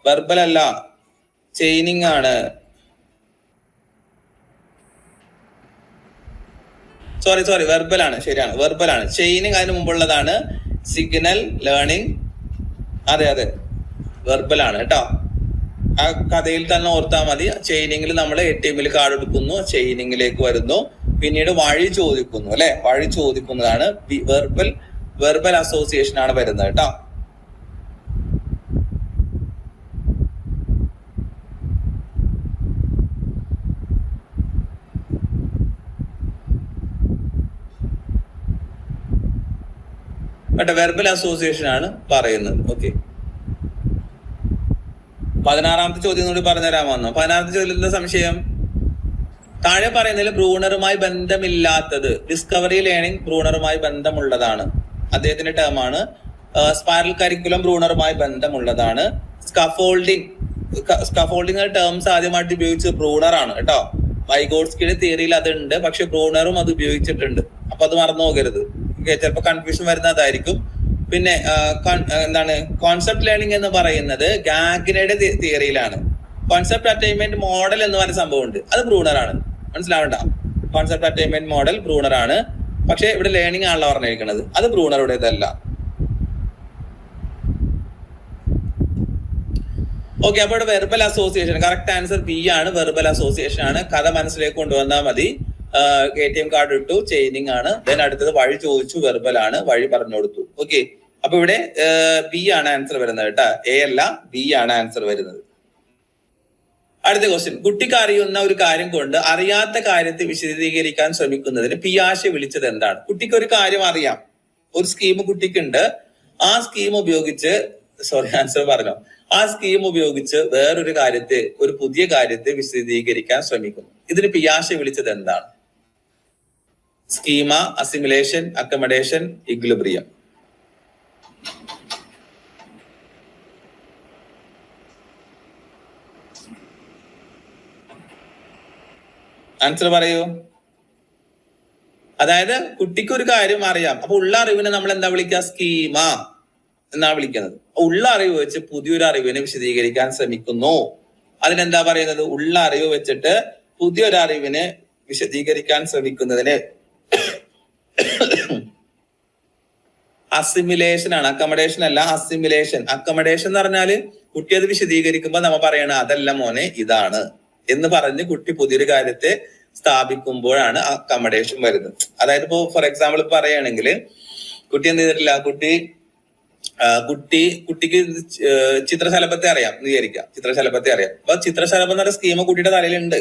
വെർബൽ അല്ല, ചെയിനിങ് ആണ്. സോറി വെർബൽ ആണ്. ശരിയാണ്, വെർബൽ ആണ്. ചെയിനിങ് അതിന് മുമ്പുള്ളതാണ്. സിഗ്നൽ, ലേണിംഗ്, അതെ വെർബൽ ആണ് കേട്ടോ. ആ കഥയിൽ തന്നെ ഓർത്താൽ മതി. ചെയിനിങ്ങിൽ നമ്മൾ ATMൽ കാർഡ് എടുക്കുന്നു, ചെയിനിങ്ങിലേക്ക് വരുന്നു, പിന്നീട് വഴി ചോദിക്കുന്നു അല്ലെ. വഴി ചോദിക്കുന്നതാണ് വെർബൽ അസോസിയേഷൻ ആണ് വരുന്നത് കേട്ടോ. വെർബൽ അസോസിയേഷൻ ആണ് പറയുന്നത്. ഓക്കെ, 16ാമത്തെ ചോദ്യം കൂടി പറഞ്ഞുതരാമെന്നോ? 16ാമത്തെ ചോദ്യത്തിന്റെ സംശയം താഴെ പറയുന്നതിൽ ബ്രൂണറുമായി ബന്ധമില്ലാത്തത്. ഡിസ്കവറി ലേണിംഗ് ബ്രൂണറുമായി ബന്ധമുള്ളതാണ്. അദ്ദേഹത്തിന്റെ ടേമാണ്. സ്പൈറൽ കരിക്കുലം ബ്രൂണറുമായി ബന്ധമുള്ളതാണ്. സ്കഫോൾഡിംഗ് ടേംസ് ആദ്യമായിട്ട് ഉപയോഗിച്ചത് ബ്രൂണറാണ് കേട്ടോ. വൈഗോട്സ്കിയുടെ തിയറിയിൽ അതുണ്ട്, പക്ഷെ ബ്രൂണറും അത് ഉപയോഗിച്ചിട്ടുണ്ട്. അപ്പൊ അത് മറന്നു പോകരുത്. ചിലപ്പോൾ കൺഫ്യൂഷൻ വരുന്നതായിരിക്കും. പിന്നെ എന്താണ് കോൺസെപ്റ്റ് ലേണിംഗ് എന്ന് പറയുന്നത് ഗാഗ്നയുടെ തിയറിയിലാണ്. കോൺസെപ്റ്റ് അറ്റൈൻമെന്റ് മോഡൽ എന്ന് പറയുന്ന സംഭവം ഉണ്ട്, അത് ബ്രൂണറാണ്. മനസ്സിലാവണ്ട? കോൺസെപ്റ്റ് അറ്റൈൻമെന്റ് മോഡൽ ബ്രൂണറാണ്, പക്ഷെ ഇവിടെ ലേണിംഗ് ആണല്ലോ പറഞ്ഞിരിക്കുന്നത്, അത് ബ്രൂണറുടേതല്ല. ഓക്കെ, അപ്പോൾ ഇവിടെ verbal association correct answer B ആണ്. വെർബൽ അസോസിയേഷൻ ആണ്. കഥ മനസ്സിലേക്ക് കൊണ്ടുവന്നാൽ മതി. ATM കാർഡ് ഇട്ടു, ചെയിനിങ് ആണ്. ദെൻ അടുത്തത് വഴി ചോദിച്ചു, വെർബൽ ആണ്, വഴി പറഞ്ഞു കൊടുത്തു. ഓക്കെ, അപ്പൊ ഇവിടെ ബി ആണ് ആൻസർ വരുന്നത് കേട്ടോ, എ അല്ല, ബി ആണ് ആൻസർ വരുന്നത്. അടുത്ത ക്വസ്റ്റ്യൻ, കുട്ടിക്ക് അറിയുന്ന ഒരു കാര്യം കൊണ്ട് അറിയാത്ത കാര്യത്തെ വിശദീകരിക്കാൻ ശ്രമിക്കുന്നതിന് പിയാഷെ വിളിച്ചത് എന്താണ്? കുട്ടിക്ക് ഒരു കാര്യം അറിയാം, ഒരു സ്കീം കുട്ടിക്കുണ്ട്. ആ സ്കീം ഉപയോഗിച്ച് ആൻസർ പറഞ്ഞോ, ആ സ്കീം ഉപയോഗിച്ച് വേറൊരു കാര്യത്തെ, ഒരു പുതിയ കാര്യത്തെ വിശദീകരിക്കാൻ ശ്രമിക്കുന്നു. ഇതിന് പിയാഷെ വിളിച്ചത് എന്താണ്? Schema, assimilation, accommodation, equilibrium. Answer പറയൂ. അതായത് കുട്ടിക്ക് ഒരു കാര്യം അറിയാം, അപ്പൊ ഉള്ള അറിവിനെ നമ്മൾ എന്താ വിളിക്കുക? സ്കീമ എന്നാ വിളിക്കുന്നത്. ഉള്ള അറിവ് വെച്ച് പുതിയൊരു അറിവിനെ വിശദീകരിക്കാൻ ശ്രമിക്കുന്നു. അതിനെന്താ പറയുന്നത്? ഉള്ള അറിവ് വെച്ചിട്ട് പുതിയൊരു അറിവിനെ വിശദീകരിക്കാൻ ശ്രമിക്കുന്നതിന് അസിമിലേഷൻ ആണ്, അക്കമഡേഷൻ അല്ല. അസിമിലേഷൻ. അക്കമഡേഷൻ എന്ന് പറഞ്ഞാല് കുട്ടി അത് വിശദീകരിക്കുമ്പോ നമ്മ പറയണ അതല്ല മോനെ ഇതാണ് എന്ന് പറഞ്ഞ് കുട്ടി പുതിയൊരു കാര്യത്തെ സ്ഥാപിക്കുമ്പോഴാണ് അക്കമഡേഷൻ വരുന്നത്. അതായത് ഇപ്പോ ഫോർ എക്സാമ്പിൾ പറയുകയാണെങ്കിൽ കുട്ടി എന്ത് ചെയ്തിട്ടില്ല, കുട്ടിക്ക് ചിത്രശലഭത്തെ അറിയാം എന്ന് വിചാരിക്കാം. ചിത്രശലഭത്തെ അറിയാം. അപ്പൊ ചിത്രശലഭം എന്ന സ്കീം കുട്ടിയുടെ തലയിലുണ്ട്.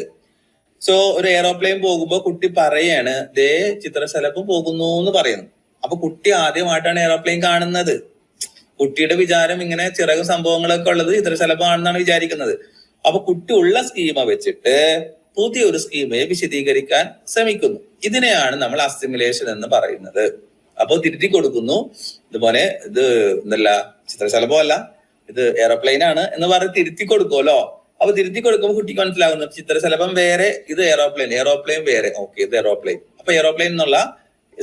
സോ ഒരു എയറോപ്ലെയിൻ പോകുമ്പോ കുട്ടി പറയാണ് ദേ ചിത്രശലഭം പോകുന്നു എന്ന് പറയുന്നു. അപ്പൊ കുട്ടി ആദ്യമായിട്ടാണ് എയറോപ്ലെയിൻ കാണുന്നത്. കുട്ടിയുടെ വിചാരം ഇങ്ങനെ ചിറകും സംഭവങ്ങളൊക്കെ ഉള്ളത് ചിത്രശലഭമാണെന്നാണ് വിചാരിക്കുന്നത്. അപ്പൊ കുട്ടി ഉള്ള സ്കീമ വെച്ചിട്ട് പുതിയൊരു സ്കീമയെ വിശദീകരിക്കാൻ ശ്രമിക്കുന്നു. ഇതിനെയാണ് നമ്മൾ അസിമിലേഷൻ എന്ന് പറയുന്നത്. അപ്പൊ തിരുത്തി കൊടുക്കുന്നു. ഇതുപോലെ ഇത് എന്തല്ല ചിത്രശലഭമല്ല, ഇത് എയറോപ്ലെയിൻ ആണ് എന്ന് പറഞ്ഞ് തിരുത്തി കൊടുക്കുമല്ലോ. അപ്പൊ തിരുത്തി കൊടുക്കുമ്പോൾ കുട്ടിക്ക് മനസ്സിലാകുന്നു ചിത്രശലഭം വേറെ, ഇത് എയറോപ്ലെയിൻ വേറെ. ഓക്കെ, ഇത് എയറോപ്ലെയിൻ. അപ്പൊ എയറോപ്ലെയിൻ എന്നുള്ള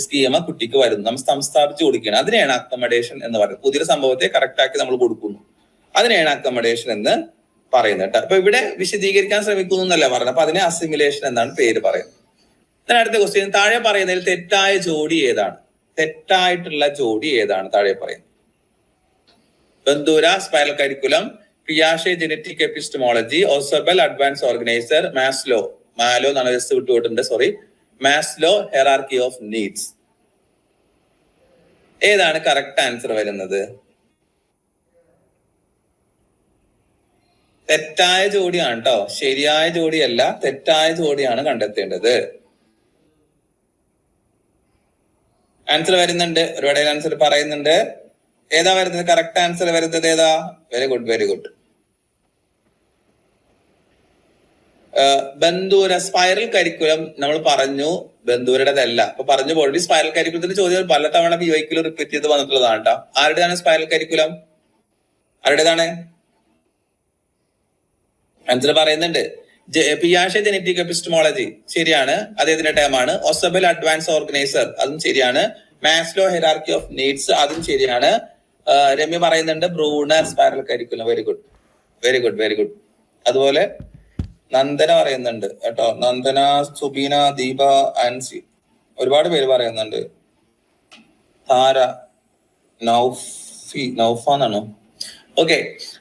സ്കീമ കുട്ടിക്ക് വരുന്നു. നമ്മൾ സംസ്ഥാപിച്ചു കൊടുക്കുകയാണ്. അതിനെയാണ് അക്കമഡേഷൻ എന്ന് പറയുന്നത്. പുതിയൊരു സംഭവത്തെ കറക്റ്റ് ആക്കി നമ്മൾ കൊടുക്കുന്നു. അതിനെയാണ് അക്കമഡേഷൻ എന്ന് പറയുന്നത് കേട്ടോ. അപ്പൊ ഇവിടെ വിശദീകരിക്കാൻ ശ്രമിക്കുന്നു എന്നല്ല പറഞ്ഞത്. അപ്പൊ അതിനെ അസിമിലേഷൻ എന്നാണ് പേര് പറയുന്നത്. അടുത്ത ക്വസ്റ്റ്യൻ, താഴെ പറയുന്നതിൽ തെറ്റായ ജോഡി ഏതാണ്? തെറ്റായിട്ടുള്ള ജോഡി ഏതാണ് താഴെ പറയുന്നത്? ബന്ദൂര, സ്പൈറൽ കരിക്കുലം, പിയാഷെ genetic epistemology, Ausubel advance organizer, Maslow എന്നാണ് വിട്ടുപോയിട്ടുണ്ട്, sorry, Maslow hierarchy of needs. ഏതാണ് കറക്റ്റ് ആൻസർ വരുന്നത്? തെറ്റായ ജോഡിയാണ് കേട്ടോ, ശരിയായ ജോഡിയല്ല, തെറ്റായ ജോഡിയാണ് കണ്ടെത്തേണ്ടത്. ആൻസർ വരുന്നുണ്ട്, ഒരുപാട് ആൻസർ പറയുന്നുണ്ട്. ഏതാ വരുന്നത്? കറക്റ്റ് ആൻസർ വരുന്നത് ഏതാ? Very good. Bandura spiral curriculum നമ്മൾ പറഞ്ഞു ബന്ധൂരുടേതല്ല. അപ്പൊ പറഞ്ഞു പോയി സ്പൈറൽ കരിക്കുലത്തിന്റെ ചോദ്യം പലതവണ PYQ റിപ്പീറ്റ് ചെയ്ത് വന്നിട്ടുള്ളതാണ് കേട്ടോ. ആരുടേതാണ് സ്പൈറൽ കരിക്കുലം? ആരുടേതാണ്? ആൻസർ പറയുന്നുണ്ട്. പിയാഷെ ജനറ്റിക് എപ്പിസ്റ്റമോളജി ശരിയാണ്, അദ്ദേഹത്തിന്റെ ടൈമാണ്. ഒസബൽ അഡ്വാൻസ് ഓർഗനൈസർ അതും ശരിയാണ്. മാസ്ലോ ഹെറാർക്കി ഓഫ് നീഡ്സ് അതും ശരിയാണ്. രമ്യ പറയുന്നുണ്ട് Bruner spiral curriculum. Very good very good very good. അതുപോലെ നന്ദന പറയുന്നുണ്ട് കേട്ടോ. നന്ദന, സുബീന, ദീപ, ആൻസി ഒരുപാട് പേര് പറയുന്നുണ്ട്. താര, നൗഫ എന്നാണോ? ഓക്കെ.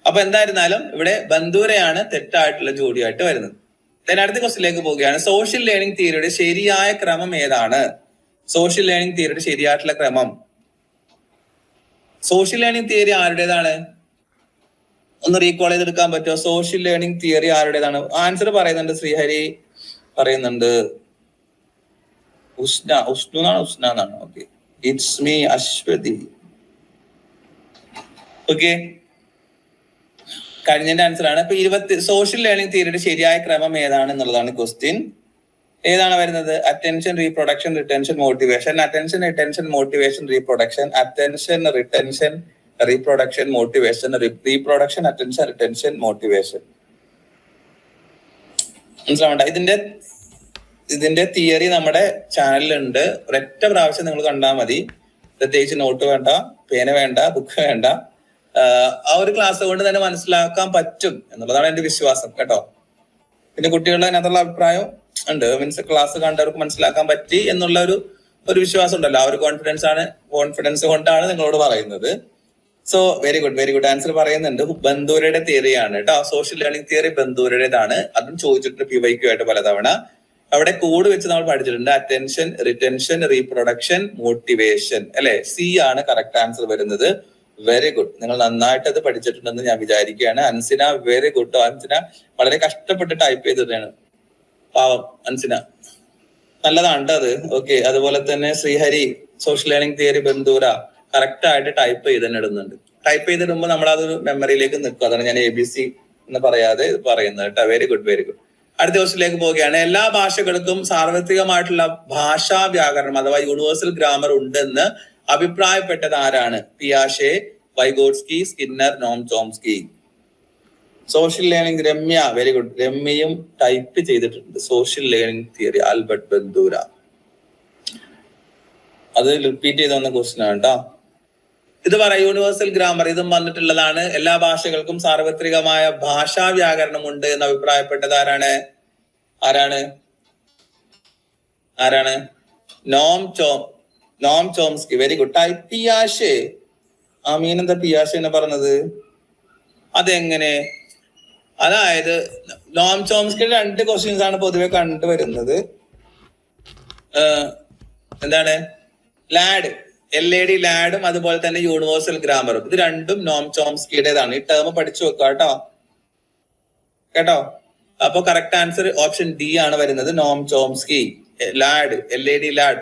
അപ്പൊ എന്തായിരുന്നാലും ഇവിടെ ബന്ധൂരയാണ് തെറ്റായിട്ടുള്ള ജോഡിയായിട്ട് വരുന്നത്. അടുത്ത ക്വസ്റ്റിലേക്ക് പോവുകയാണ്. സോഷ്യൽ ലേണിംഗ് തിയറിയുടെ ശരിയായ ക്രമം ഏതാണ്? സോഷ്യൽ ലേണിംഗ് തിയറിയുടെ ശരിയായിട്ടുള്ള ക്രമം. സോഷ്യൽ ലേണിംഗ് തിയറി ആരുടേതാണ്? ഒന്ന് റീകോൾ ചെയ്തെടുക്കാൻ പറ്റുമോ? സോഷ്യൽ ലേണിംഗ് തിയറി ആരുടേതാണ്? ആൻസർ പറയുന്നുണ്ട്. ശ്രീഹരി പറയുന്നുണ്ട്. ഉസ്നു എന്നാണ്. Okay. It's me Aswathy. Okay, കഴിഞ്ഞതിന്റെ ആൻസർ ആണ്. അപ്പൊ സോഷ്യൽ ലേണിംഗ് തിയറിയുടെ ശരിയായ ക്രമം ഏതാണ് എന്നുള്ളതാണ് ക്വസ്റ്റ്യൻ. ഏതാണ് വരുന്നത്? Attention, reproduction, retention, motivation. Attention, retention, motivation, reproduction. Attention, retention, reproduction, motivation. Reproduction, attention, retention, motivation. മനസ്സിലാവണ്ട? ഇതിന്റെ തിയറി നമ്മുടെ ചാനലിലുണ്ട്. ഒരൊറ്റ പ്രാവശ്യം നിങ്ങൾ കണ്ടാൽ മതി. പ്രത്യേകിച്ച് നോട്ട് വേണ്ട, പേന വേണ്ട, ബുക്ക് വേണ്ട. ആ ഒരു ക്ലാസ് കൊണ്ട് തന്നെ മനസ്സിലാക്കാൻ പറ്റും എന്നുള്ളതാണ് എന്റെ വിശ്വാസം കേട്ടോ. പിന്നെ കുട്ടികളുടെ അതിനകത്തുള്ള അഭിപ്രായം ഉണ്ട്. മീൻസ് ക്ലാസ് കണ്ടവർക്ക് മനസ്സിലാക്കാൻ പറ്റി എന്നുള്ള ഒരു വിശ്വാസം ഉണ്ടല്ലോ. ആ ഒരു കോൺഫിഡൻസ് കൊണ്ടാണ് നിങ്ങളോട് പറയുന്നത്. So very good very good. Answer പറയുന്നുണ്ട് ബന്ധൂരയുടെ തിയറിയാണ് കേട്ടോ. സോഷ്യൽ ലേണിംഗ് തിയറി ബന്ധൂരയുടേതാണ്. അതും ചോദിച്ചിട്ടുണ്ട് PYQ ആയിട്ട് പലതവണ. അവിടെ കോഡ് വെച്ച് നമ്മൾ പഠിച്ചിട്ടുണ്ട്. Attention, retention, reproduction, motivation. അല്ലെ? C ആണ് കറക്റ്റ് ആൻസർ വരുന്നത്. Very good. നിങ്ങൾ നന്നായിട്ട് അത് പഠിച്ചിട്ടുണ്ടെന്ന് ഞാൻ വിചാരിക്കുകയാണ്. Ansina very good. അൻസിന വളരെ കഷ്ടപ്പെട്ട് ടൈപ്പ് ചെയ്തതാണ്. പാവം അൻസിന, നല്ലതാണ് അത്. ഓക്കെ. അതുപോലെ തന്നെ Srihari social learning theory Bandura correct ആയിട്ട് ടൈപ്പ് ചെയ്ത് തന്നെ ഇടുന്നുണ്ട്. ടൈപ്പ് ചെയ്തിടുമ്പോൾ നമ്മൾ അതൊരു മെമ്മറിയിലേക്ക് നിൽക്കും. അതാണ് ഞാൻ ABC എന്ന് പറയാതെ പറയുന്നത് കേട്ടോ. Very good very good. അടുത്ത ക്വസ്റ്റിലേക്ക് പോവുകയാണ്. എല്ലാ ഭാഷകൾക്കും സാർവത്രികമായിട്ടുള്ള ഭാഷാ വ്യാകരണം അഥവാ യൂണിവേഴ്സൽ ഗ്രാമർ ഉണ്ടെന്ന് അഭിപ്രായപ്പെട്ടത് ആരാണ്? പിയാഷെ, Vygotsky, Skinner, Noam Chomsky. Social learning Ramya very good. രമ്യയും ടൈപ്പ് ചെയ്തിട്ടുണ്ട്. Social learning theory Albert Bandura. അത് റിപ്പീറ്റ് ചെയ്ത് വന്ന ക്വസ്റ്റ്യൻ ആണ് കേട്ടോ. ഇത് പറയാം യൂണിവേഴ്സൽ ഗ്രാമർ ഇതും വന്നിട്ടുള്ളതാണ്. എല്ലാ ഭാഷകൾക്കും സാർവത്രികമായ ഭാഷാ വ്യാകരണം ഉണ്ട് എന്ന് അഭിപ്രായപ്പെട്ടത് ആരാണ്? Noam Chomsky. Very good. പിയാഷെ. മീൻ എന്താ പിയാഷെ എന്ന് പറഞ്ഞത്? അതെങ്ങനെ? അതായത് നോം ചോംസ്കിയുടെ 2 ക്വസ്റ്റ്യൻസ് ആണ് പൊതുവെ കണ്ടുവരുന്നത്. എന്താണ്? ലാഡ്, LAD ലാഡും അതുപോലെ തന്നെ യൂണിവേഴ്സൽ ഗ്രാമറും. ഇത് രണ്ടും നോം ചോംസ്കിയുടേതാണ്. ഈ ടേം പഠിച്ചു വെക്കുക കേട്ടോ. അപ്പൊ കറക്റ്റ് ആൻസർ ഓപ്ഷൻ D ആണ് വരുന്നത്. Noam Chomsky. LAD, LAD LAD,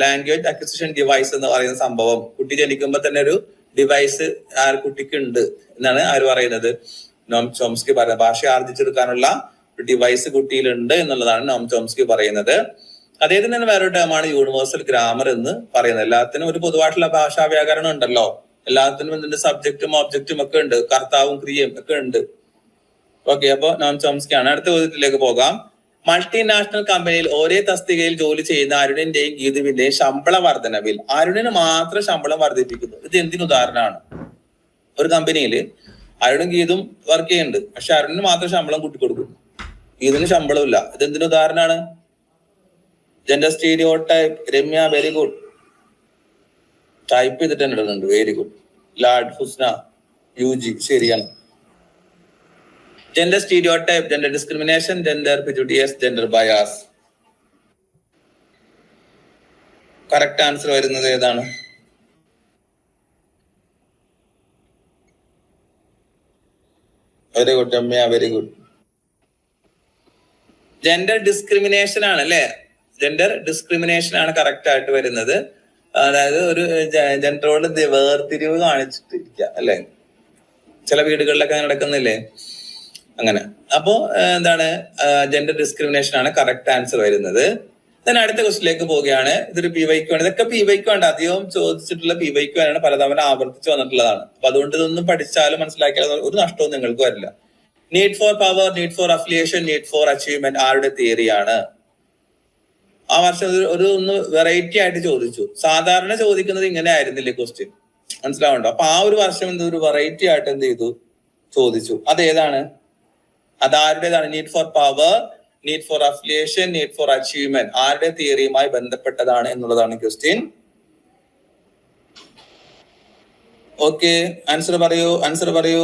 language acquisition device എന്ന് പറയുന്ന സംഭവം. കുട്ടി ജനിക്കുമ്പോ തന്നെ ഒരു ഡിവൈസ് കുട്ടിക്ക് ഉണ്ട് എന്നാണ് ആര് പറയുന്നത്? നോം ചോംസ്കി പറയുന്നത്. ഭാഷ ആർജിച്ചെടുക്കാനുള്ള ഒരു ഡിവൈസ് കുട്ടിയിലുണ്ട് എന്നുള്ളതാണ് നോം ചോംസ്കി പറയുന്നത്. അദ്ദേഹത്തിന് തന്നെ വേറൊരു ടേമാണ് യൂണിവേഴ്സൽ ഗ്രാമർ എന്ന് പറയുന്നത്. എല്ലാത്തിനും ഒരു പൊതുവായിട്ടുള്ള ഭാഷാ വ്യാകരണം ഉണ്ടല്ലോ. എല്ലാത്തിനും ഇതിന്റെ സബ്ജക്റ്റും ഒബ്ജക്റ്റും ഒക്കെ ഉണ്ട്. കർത്താവും ക്രിയയും ഒക്കെ ഉണ്ട്. ഓക്കെ. അപ്പൊ നോം ചോംസ്കി ആണ്. അടുത്ത ചോദ്യത്തിലേക്ക് പോകാം. മൾട്ടിനാഷണൽ കമ്പനിയിൽ ഒരേ തസ്തികയിൽ ജോലി ചെയ്യുന്ന അരുണിന്റെയും ഗീതുവിന്റെയും ശമ്പള വർധനവിൽ അരുണിന് മാത്രം ശമ്പളം വർദ്ധിപ്പിക്കുന്നു. ഇത് എന്തിനു ഉദാഹരണമാണ്? ഒരു കമ്പനിയിൽ അരുണും ഗീതും വർക്ക് ചെയ്യുന്നുണ്ട്. പക്ഷെ അരുണിന് മാത്രം ശമ്പളം കൂട്ടിക്കൊടുക്കുന്നു, ഗീതിന് ശമ്പളം ഇല്ല. ഇത് എന്തിനു ഉദാഹരണമാണ്? Gender stereotype. Ramya very good. Type ചെയ്തിട്ട് തന്നെ ഇടുന്നുണ്ട്. Very good. ലാഡ്, ഹുസ്ന, UG ശരിയാണ്. Gender stereotype, gender discrimination, gender prejudice, gender bias. Correct answer വരുന്നത് ഏതാണ്? Very good Ramya, very good. Gender discrimination ആണ് അല്ലെ? ജെൻഡർ ഡിസ്ക്രിമിനേഷൻ ആണ് കറക്റ്റ് ആയിട്ട് വരുന്നത്. അതായത് ഒരു ജെൻഡറോട് വേർതിരിവ് കാണിച്ചിട്ടിരിക്കുക അല്ലെ? ചില വീടുകളിലൊക്കെ നടക്കുന്നില്ലേ? അങ്ങനെ. അപ്പോ എന്താണ് ജെൻഡർ ഡിസ്ക്രിമിനേഷൻ ആണ് കറക്റ്റ് ആൻസർ വരുന്നത്. then അടുത്ത ക്വസ്റ്റിലേക്ക് പോവുകയാണ്. ഇതൊരു PYQ ആണ്. ഇതൊക്കെ PYQ ആണ്. അധികവും ചോദിച്ചിട്ടുള്ള PYQ ആണ്, പലതവണ ആവർത്തിച്ച് വന്നിട്ടുള്ളതാണ്. അപ്പൊ അതുകൊണ്ട് ഇതൊന്നും പഠിച്ചാലും മനസ്സിലാക്കിയാലും ഒരു നഷ്ടവും നിങ്ങൾക്ക് വരില്ല. Need for power, need for affiliation, need for achievement ആരുടെ തിയറിയാണ്? ആ വർഷം ഒന്ന് വെറൈറ്റി ആയിട്ട് ചോദിച്ചു. സാധാരണ ചോദിക്കുന്നത് ഇങ്ങനെ ആയിരുന്നില്ലേ ക്വസ്റ്റ്യൻ, മനസ്സിലാവുണ്ടോ? അപ്പൊ ആ ഒരു വർഷം ഒരു വെറൈറ്റി ആയിട്ട് എന്ത് ചെയ്തു, ചോദിച്ചു. അതേതാണ്? അതാരുടേതാണ്? Need for power, need for affiliation, need for achievement ആരുടെ തിയറിയുമായി ബന്ധപ്പെട്ടതാണ് എന്നുള്ളതാണ് ക്വസ്റ്റ്യൻ. ഓക്കെ, ആൻസർ പറയൂ, ആൻസർ പറയൂ.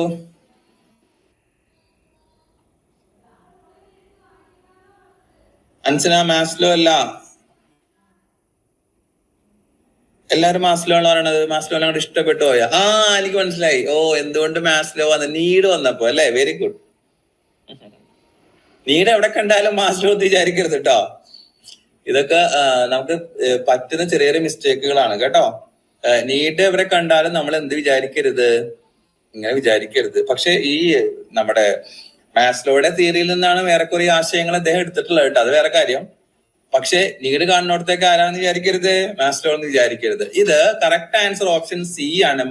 അൻസന മാസ്ലോ അല്ല, എല്ലാരും മാസ്ലോ ആണ് പറയണത്. മാസ്ലോ അങ്ങോട്ട് ഇഷ്ടപ്പെട്ടു പോയാ? എനിക്ക് മനസ്സിലായി. എന്തുകൊണ്ട് മാസ്ലോ വന്ന്? നീഡ് വന്നപ്പോ അല്ലേ? Very good. നീഡ് എവിടെ കണ്ടാലും മാസ്ലോ എന്ന് വിചാരിക്കരുത് കേട്ടോ. ഇതൊക്കെ നമുക്ക് പറ്റുന്ന ചെറിയ ചെറിയ മിസ്റ്റേക്കുകളാണ് കേട്ടോ. നീഡ് എവിടെ കണ്ടാലും നമ്മൾ എന്ത് വിചാരിക്കരുത്, ഇങ്ങനെ വിചാരിക്കരുത്. പക്ഷെ ഈ നമ്മുടെ മാസ്ലോയുടെ തിയറിയിൽ നിന്നാണ് വേറെ കുറെ ആശയങ്ങൾ അദ്ദേഹം എടുത്തിട്ടുള്ളത് കേട്ടോ, അത് വേറെ കാര്യം. പക്ഷെ നീഡ് കാണുന്നിടത്തേക്ക് ആരാണെന്ന് വിചാരിക്കരുത്, മാസ്ലോ എന്ന് വിചാരിക്കരുത്. ഇത് കറക്റ്റ് ആൻസർ ഓപ്ഷൻ സി ആണ്,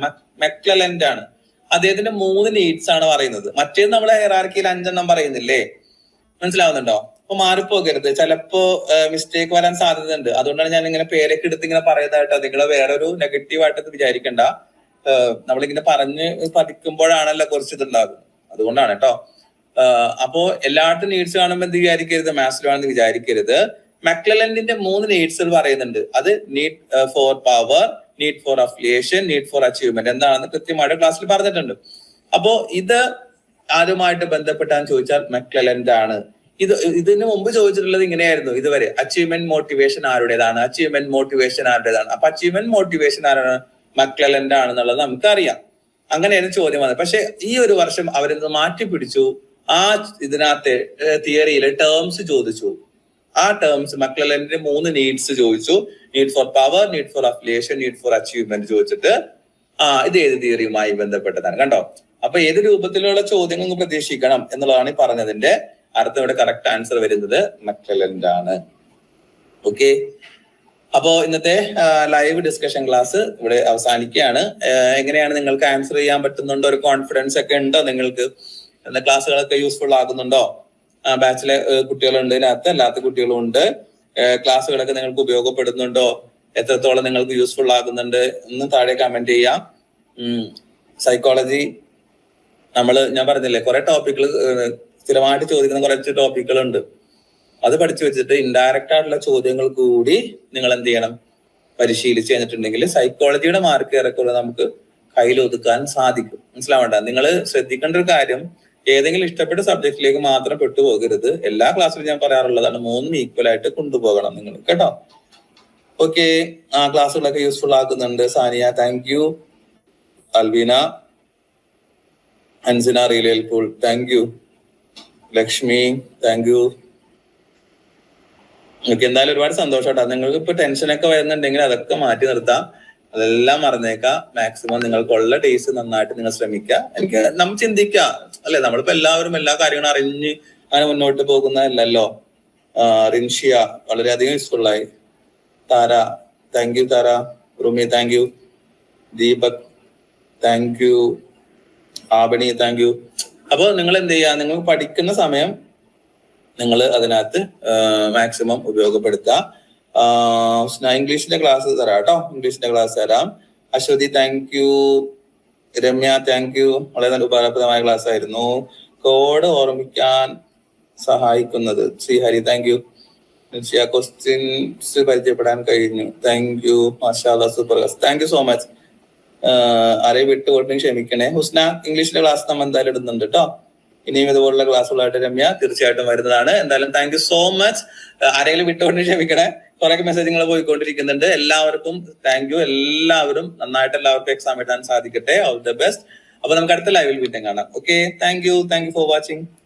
മെക്ലെലൻഡ് ആണ്. അദ്ദേഹത്തിന്റെ 3 നീഡ്സ് ആണ് പറയുന്നത്. മറ്റേത് നമ്മളെ ഹെറാർക്കിയിൽ 5 പറയുന്നില്ലേ? മനസ്സിലാവുന്നുണ്ടോ? അപ്പൊ മാറിപ്പോകരുത്, ചിലപ്പോ മിസ്റ്റേക്ക് വരാൻ സാധ്യതയുണ്ട്. അതുകൊണ്ടാണ് ഞാൻ ഇങ്ങനെ പേരൊക്കെ എടുത്ത് ഇങ്ങനെ പറയുന്നതായിട്ടോ. നിങ്ങള് വേറൊരു നെഗറ്റീവായിട്ട് വിചാരിക്കണ്ട. നമ്മളിങ്ങനെ പറഞ്ഞ് പഠിക്കുമ്പോഴാണല്ലോ കുറച്ച് ഇതുണ്ടാകും, അതുകൊണ്ടാണ് കേട്ടോ. അപ്പോ എല്ലായിടത്തും നീഡ്സ് കാണുമ്പോൾ എന്ത് വിചാരിക്കരുത്, മാസ്ലോ ആണെന്ന് വിചാരിക്കരുത്. മെക്ലെലൻഡിന്റെ 3 നീഡ്സ് പറയുന്നുണ്ട്. അത് need for power, need for affiliation, need for achievement എന്താണെന്ന് കൃത്യമായിട്ട് ക്ലാസ്സിൽ പറഞ്ഞിട്ടുണ്ട്. അപ്പോ ഇത് ആരുമായിട്ട് ബന്ധപ്പെട്ടാന്ന് ചോദിച്ചാൽ മെക്ലെലൻഡ് ആണ്. ഇതിന് മുമ്പ് ചോദിച്ചിട്ടുള്ളത് ഇങ്ങനെയായിരുന്നു ഇതുവരെ, അച്ചീവ്മെന്റ് മോട്ടിവേഷൻ ആരുടേതാണ്, അച്ചീവ്മെന്റ് മോട്ടിവേഷൻ ആരുടേതാണ്. അപ്പൊ അച്ചീവ്മെന്റ് മോട്ടിവേഷൻ ആരാണ്? മെക്ലെലൻഡ് ആണെന്നുള്ളത് നമുക്കറിയാം. അങ്ങനെയായിരുന്നു ചോദ്യം വന്നത്. പക്ഷെ ഈ ഒരു വർഷം അവരിത് മാറ്റി പിടിച്ചു. ആ ഇതിനകത്തെ തിയറിയിലെ ടേംസ് ചോദിച്ചു. ആ ടേംസ് മെക്ലെലൻഡിന്റെ 3 നീഡ്സ് ചോദിച്ചു. Need for power, need for affiliation, need for achievement ചോദിച്ചിട്ട് ഇത് ഏത് തിയറിയുമായി ബന്ധപ്പെട്ടതാണ് കണ്ടോ. അപ്പൊ ഏത് രൂപത്തിലുള്ള ചോദ്യങ്ങൾ പ്രതീക്ഷിക്കണം എന്നുള്ളതാണ് ഈ പറഞ്ഞതിന്റെ അർത്ഥം. ഇവിടെ കറക്റ്റ് ആൻസർ വരുന്നത് മെക്ലെലൻഡ് ആണ്. ഓക്കെ, അപ്പോ ഇന്നത്തെ ലൈവ് ഡിസ്കഷൻ ക്ലാസ് ഇവിടെ അവസാനിക്കുകയാണ്. എങ്ങനെയാണ് നിങ്ങൾക്ക് ആൻസർ ചെയ്യാൻ പറ്റുന്നുണ്ടോ? ഒരു കോൺഫിഡൻസ് ഒക്കെ ഉണ്ടോ നിങ്ങൾക്ക്? എന്ന ക്ലാസ്സുകളൊക്കെ യൂസ്ഫുൾ ആകുന്നുണ്ടോ? ബാച്ചിലെ കുട്ടികളുണ്ട്, ഇതിനകത്ത് അല്ലാത്ത കുട്ടികളും ഉണ്ട്. ക്ലാസ്സുകളൊക്കെ നിങ്ങൾക്ക് ഉപയോഗപ്പെടുന്നുണ്ടോ? എത്രത്തോളം നിങ്ങൾക്ക് യൂസ്ഫുൾ ആകുന്നുണ്ട് എന്ന് താഴെ കമന്റ് ചെയ്യാം. സൈക്കോളജി ഞാൻ പറഞ്ഞില്ലേ, കുറെ ടോപ്പിക്കുകൾ സ്ഥിരമായിട്ട് ചോദിക്കുന്ന കുറച്ച് ടോപ്പിക്കുകളുണ്ട്. അത് പഠിച്ചു വെച്ചിട്ട് ഇൻഡയറക്റ്റ് ആയിട്ടുള്ള ചോദ്യങ്ങൾ കൂടി നിങ്ങൾ എന്ത് ചെയ്യണം, പരിശീലിച്ച് കഴിഞ്ഞിട്ടുണ്ടെങ്കിൽ സൈക്കോളജിയുടെ മാർക്ക് ഏറെക്കുറെ നമുക്ക് കയ്യിലൊതുക്കാൻ സാധിക്കും. മനസ്സിലാവണ്ട? നിങ്ങൾ ശ്രദ്ധിക്കേണ്ട ഒരു കാര്യം, ഏതെങ്കിലും ഇഷ്ടപ്പെട്ട സബ്ജക്റ്റിലേക്ക് മാത്രം പെട്ടുപോകരുത്. എല്ലാ ക്ലാസ്സിലും ഞാൻ പറയാറുള്ളതാണ്, 3 ഈക്വൽ ആയിട്ട് കൊണ്ടുപോകണം നിങ്ങൾ കേട്ടോ. ഓക്കെ, ക്ലാസ്സുകളൊക്കെ യൂസ്ഫുൾ ആക്കുന്നുണ്ട്. Saniya thank you, Alvina, Ansina really helpful, thank you. Lakshmi thank you. നിങ്ങൾക്ക് എന്തായാലും ഒരുപാട് സന്തോഷമായിട്ടാ. നിങ്ങൾക്ക് ഇപ്പൊ ടെൻഷനൊക്കെ വരുന്നുണ്ടെങ്കിൽ അതൊക്കെ മാറ്റി നിർത്താം, അതെല്ലാം മറന്നേക്കാം. മാക്സിമം നിങ്ങൾക്കുള്ള ഡേയ്സ് നന്നായിട്ട് നിങ്ങൾ ശ്രമിക്കുക. നമ്മൾ ചിന്തിക്കുക അല്ലെ, നമ്മളിപ്പോ എല്ലാവരും എല്ലാ കാര്യങ്ങളും അറിഞ്ഞ് അങ്ങനെ മുന്നോട്ട് പോകുന്നതല്ലല്ലോ. റിൻഷിയ വളരെയധികം യൂസ്ഫുൾ ആയി. Tara thank you, Tara. Rumi thank you. Deepak thank you. Abani thank you. അപ്പൊ നിങ്ങൾ എന്ത് ചെയ്യുക, നിങ്ങൾ പഠിക്കുന്ന സമയം നിങ്ങൾ അതിനകത്ത് മാക്സിമം ഉപയോഗപ്പെടുത്തുക. ഇംഗ്ലീഷിന്റെ ക്ലാസ് തരാം കേട്ടോ, ഇംഗ്ലീഷിന്റെ ക്ലാസ് തരാം. Aswathy thank you. Ramya thank you. വളരെ നല്ല ഉപകാരപ്രദമായ ക്ലാസ് ആയിരുന്നു. കോഡ് ഓർമ്മിക്കാൻ സഹായിക്കുന്നത് ശ്രീഹരി താങ്ക് യു. ക്വസ്റ്റ്യൻസ് പരിചയപ്പെടാൻ കഴിഞ്ഞു, താങ്ക് യു. മാഷാഅല്ലാ, super class, thank you so much. ആരെയും വിട്ടുകൊണ്ടും ക്ഷമിക്കണേ. ഹുസ്ന ഇംഗ്ലീഷിന്റെ ക്ലാസ് നമ്മൾ എന്തായാലും ഇടുന്നുണ്ട് കേട്ടോ. ഇനിയും ഇതുപോലുള്ള ക്ലാസ്സുകളായിട്ട് രമ്യ തീർച്ചയായിട്ടും വരുന്നതാണ്. എന്തായാലും താങ്ക് യു സോ മച്ച്. ആരെങ്കിലും വിട്ടുകൊണ്ടും ക്ഷമിക്കണേ, കുറെ മെസ്സേജുകൾ പോയിക്കൊണ്ടിരിക്കുന്നുണ്ട്. എല്ലാവർക്കും താങ്ക് യു. എല്ലാവരും നന്നായിട്ട് എല്ലാവർക്കും എക്സാം എഴുതാൻ സാധിക്കട്ടെ. All the best. അപ്പൊ നമുക്ക് അടുത്ത ലൈവിൽ വീണ്ടും കാണാം. Okay, thank you for watching.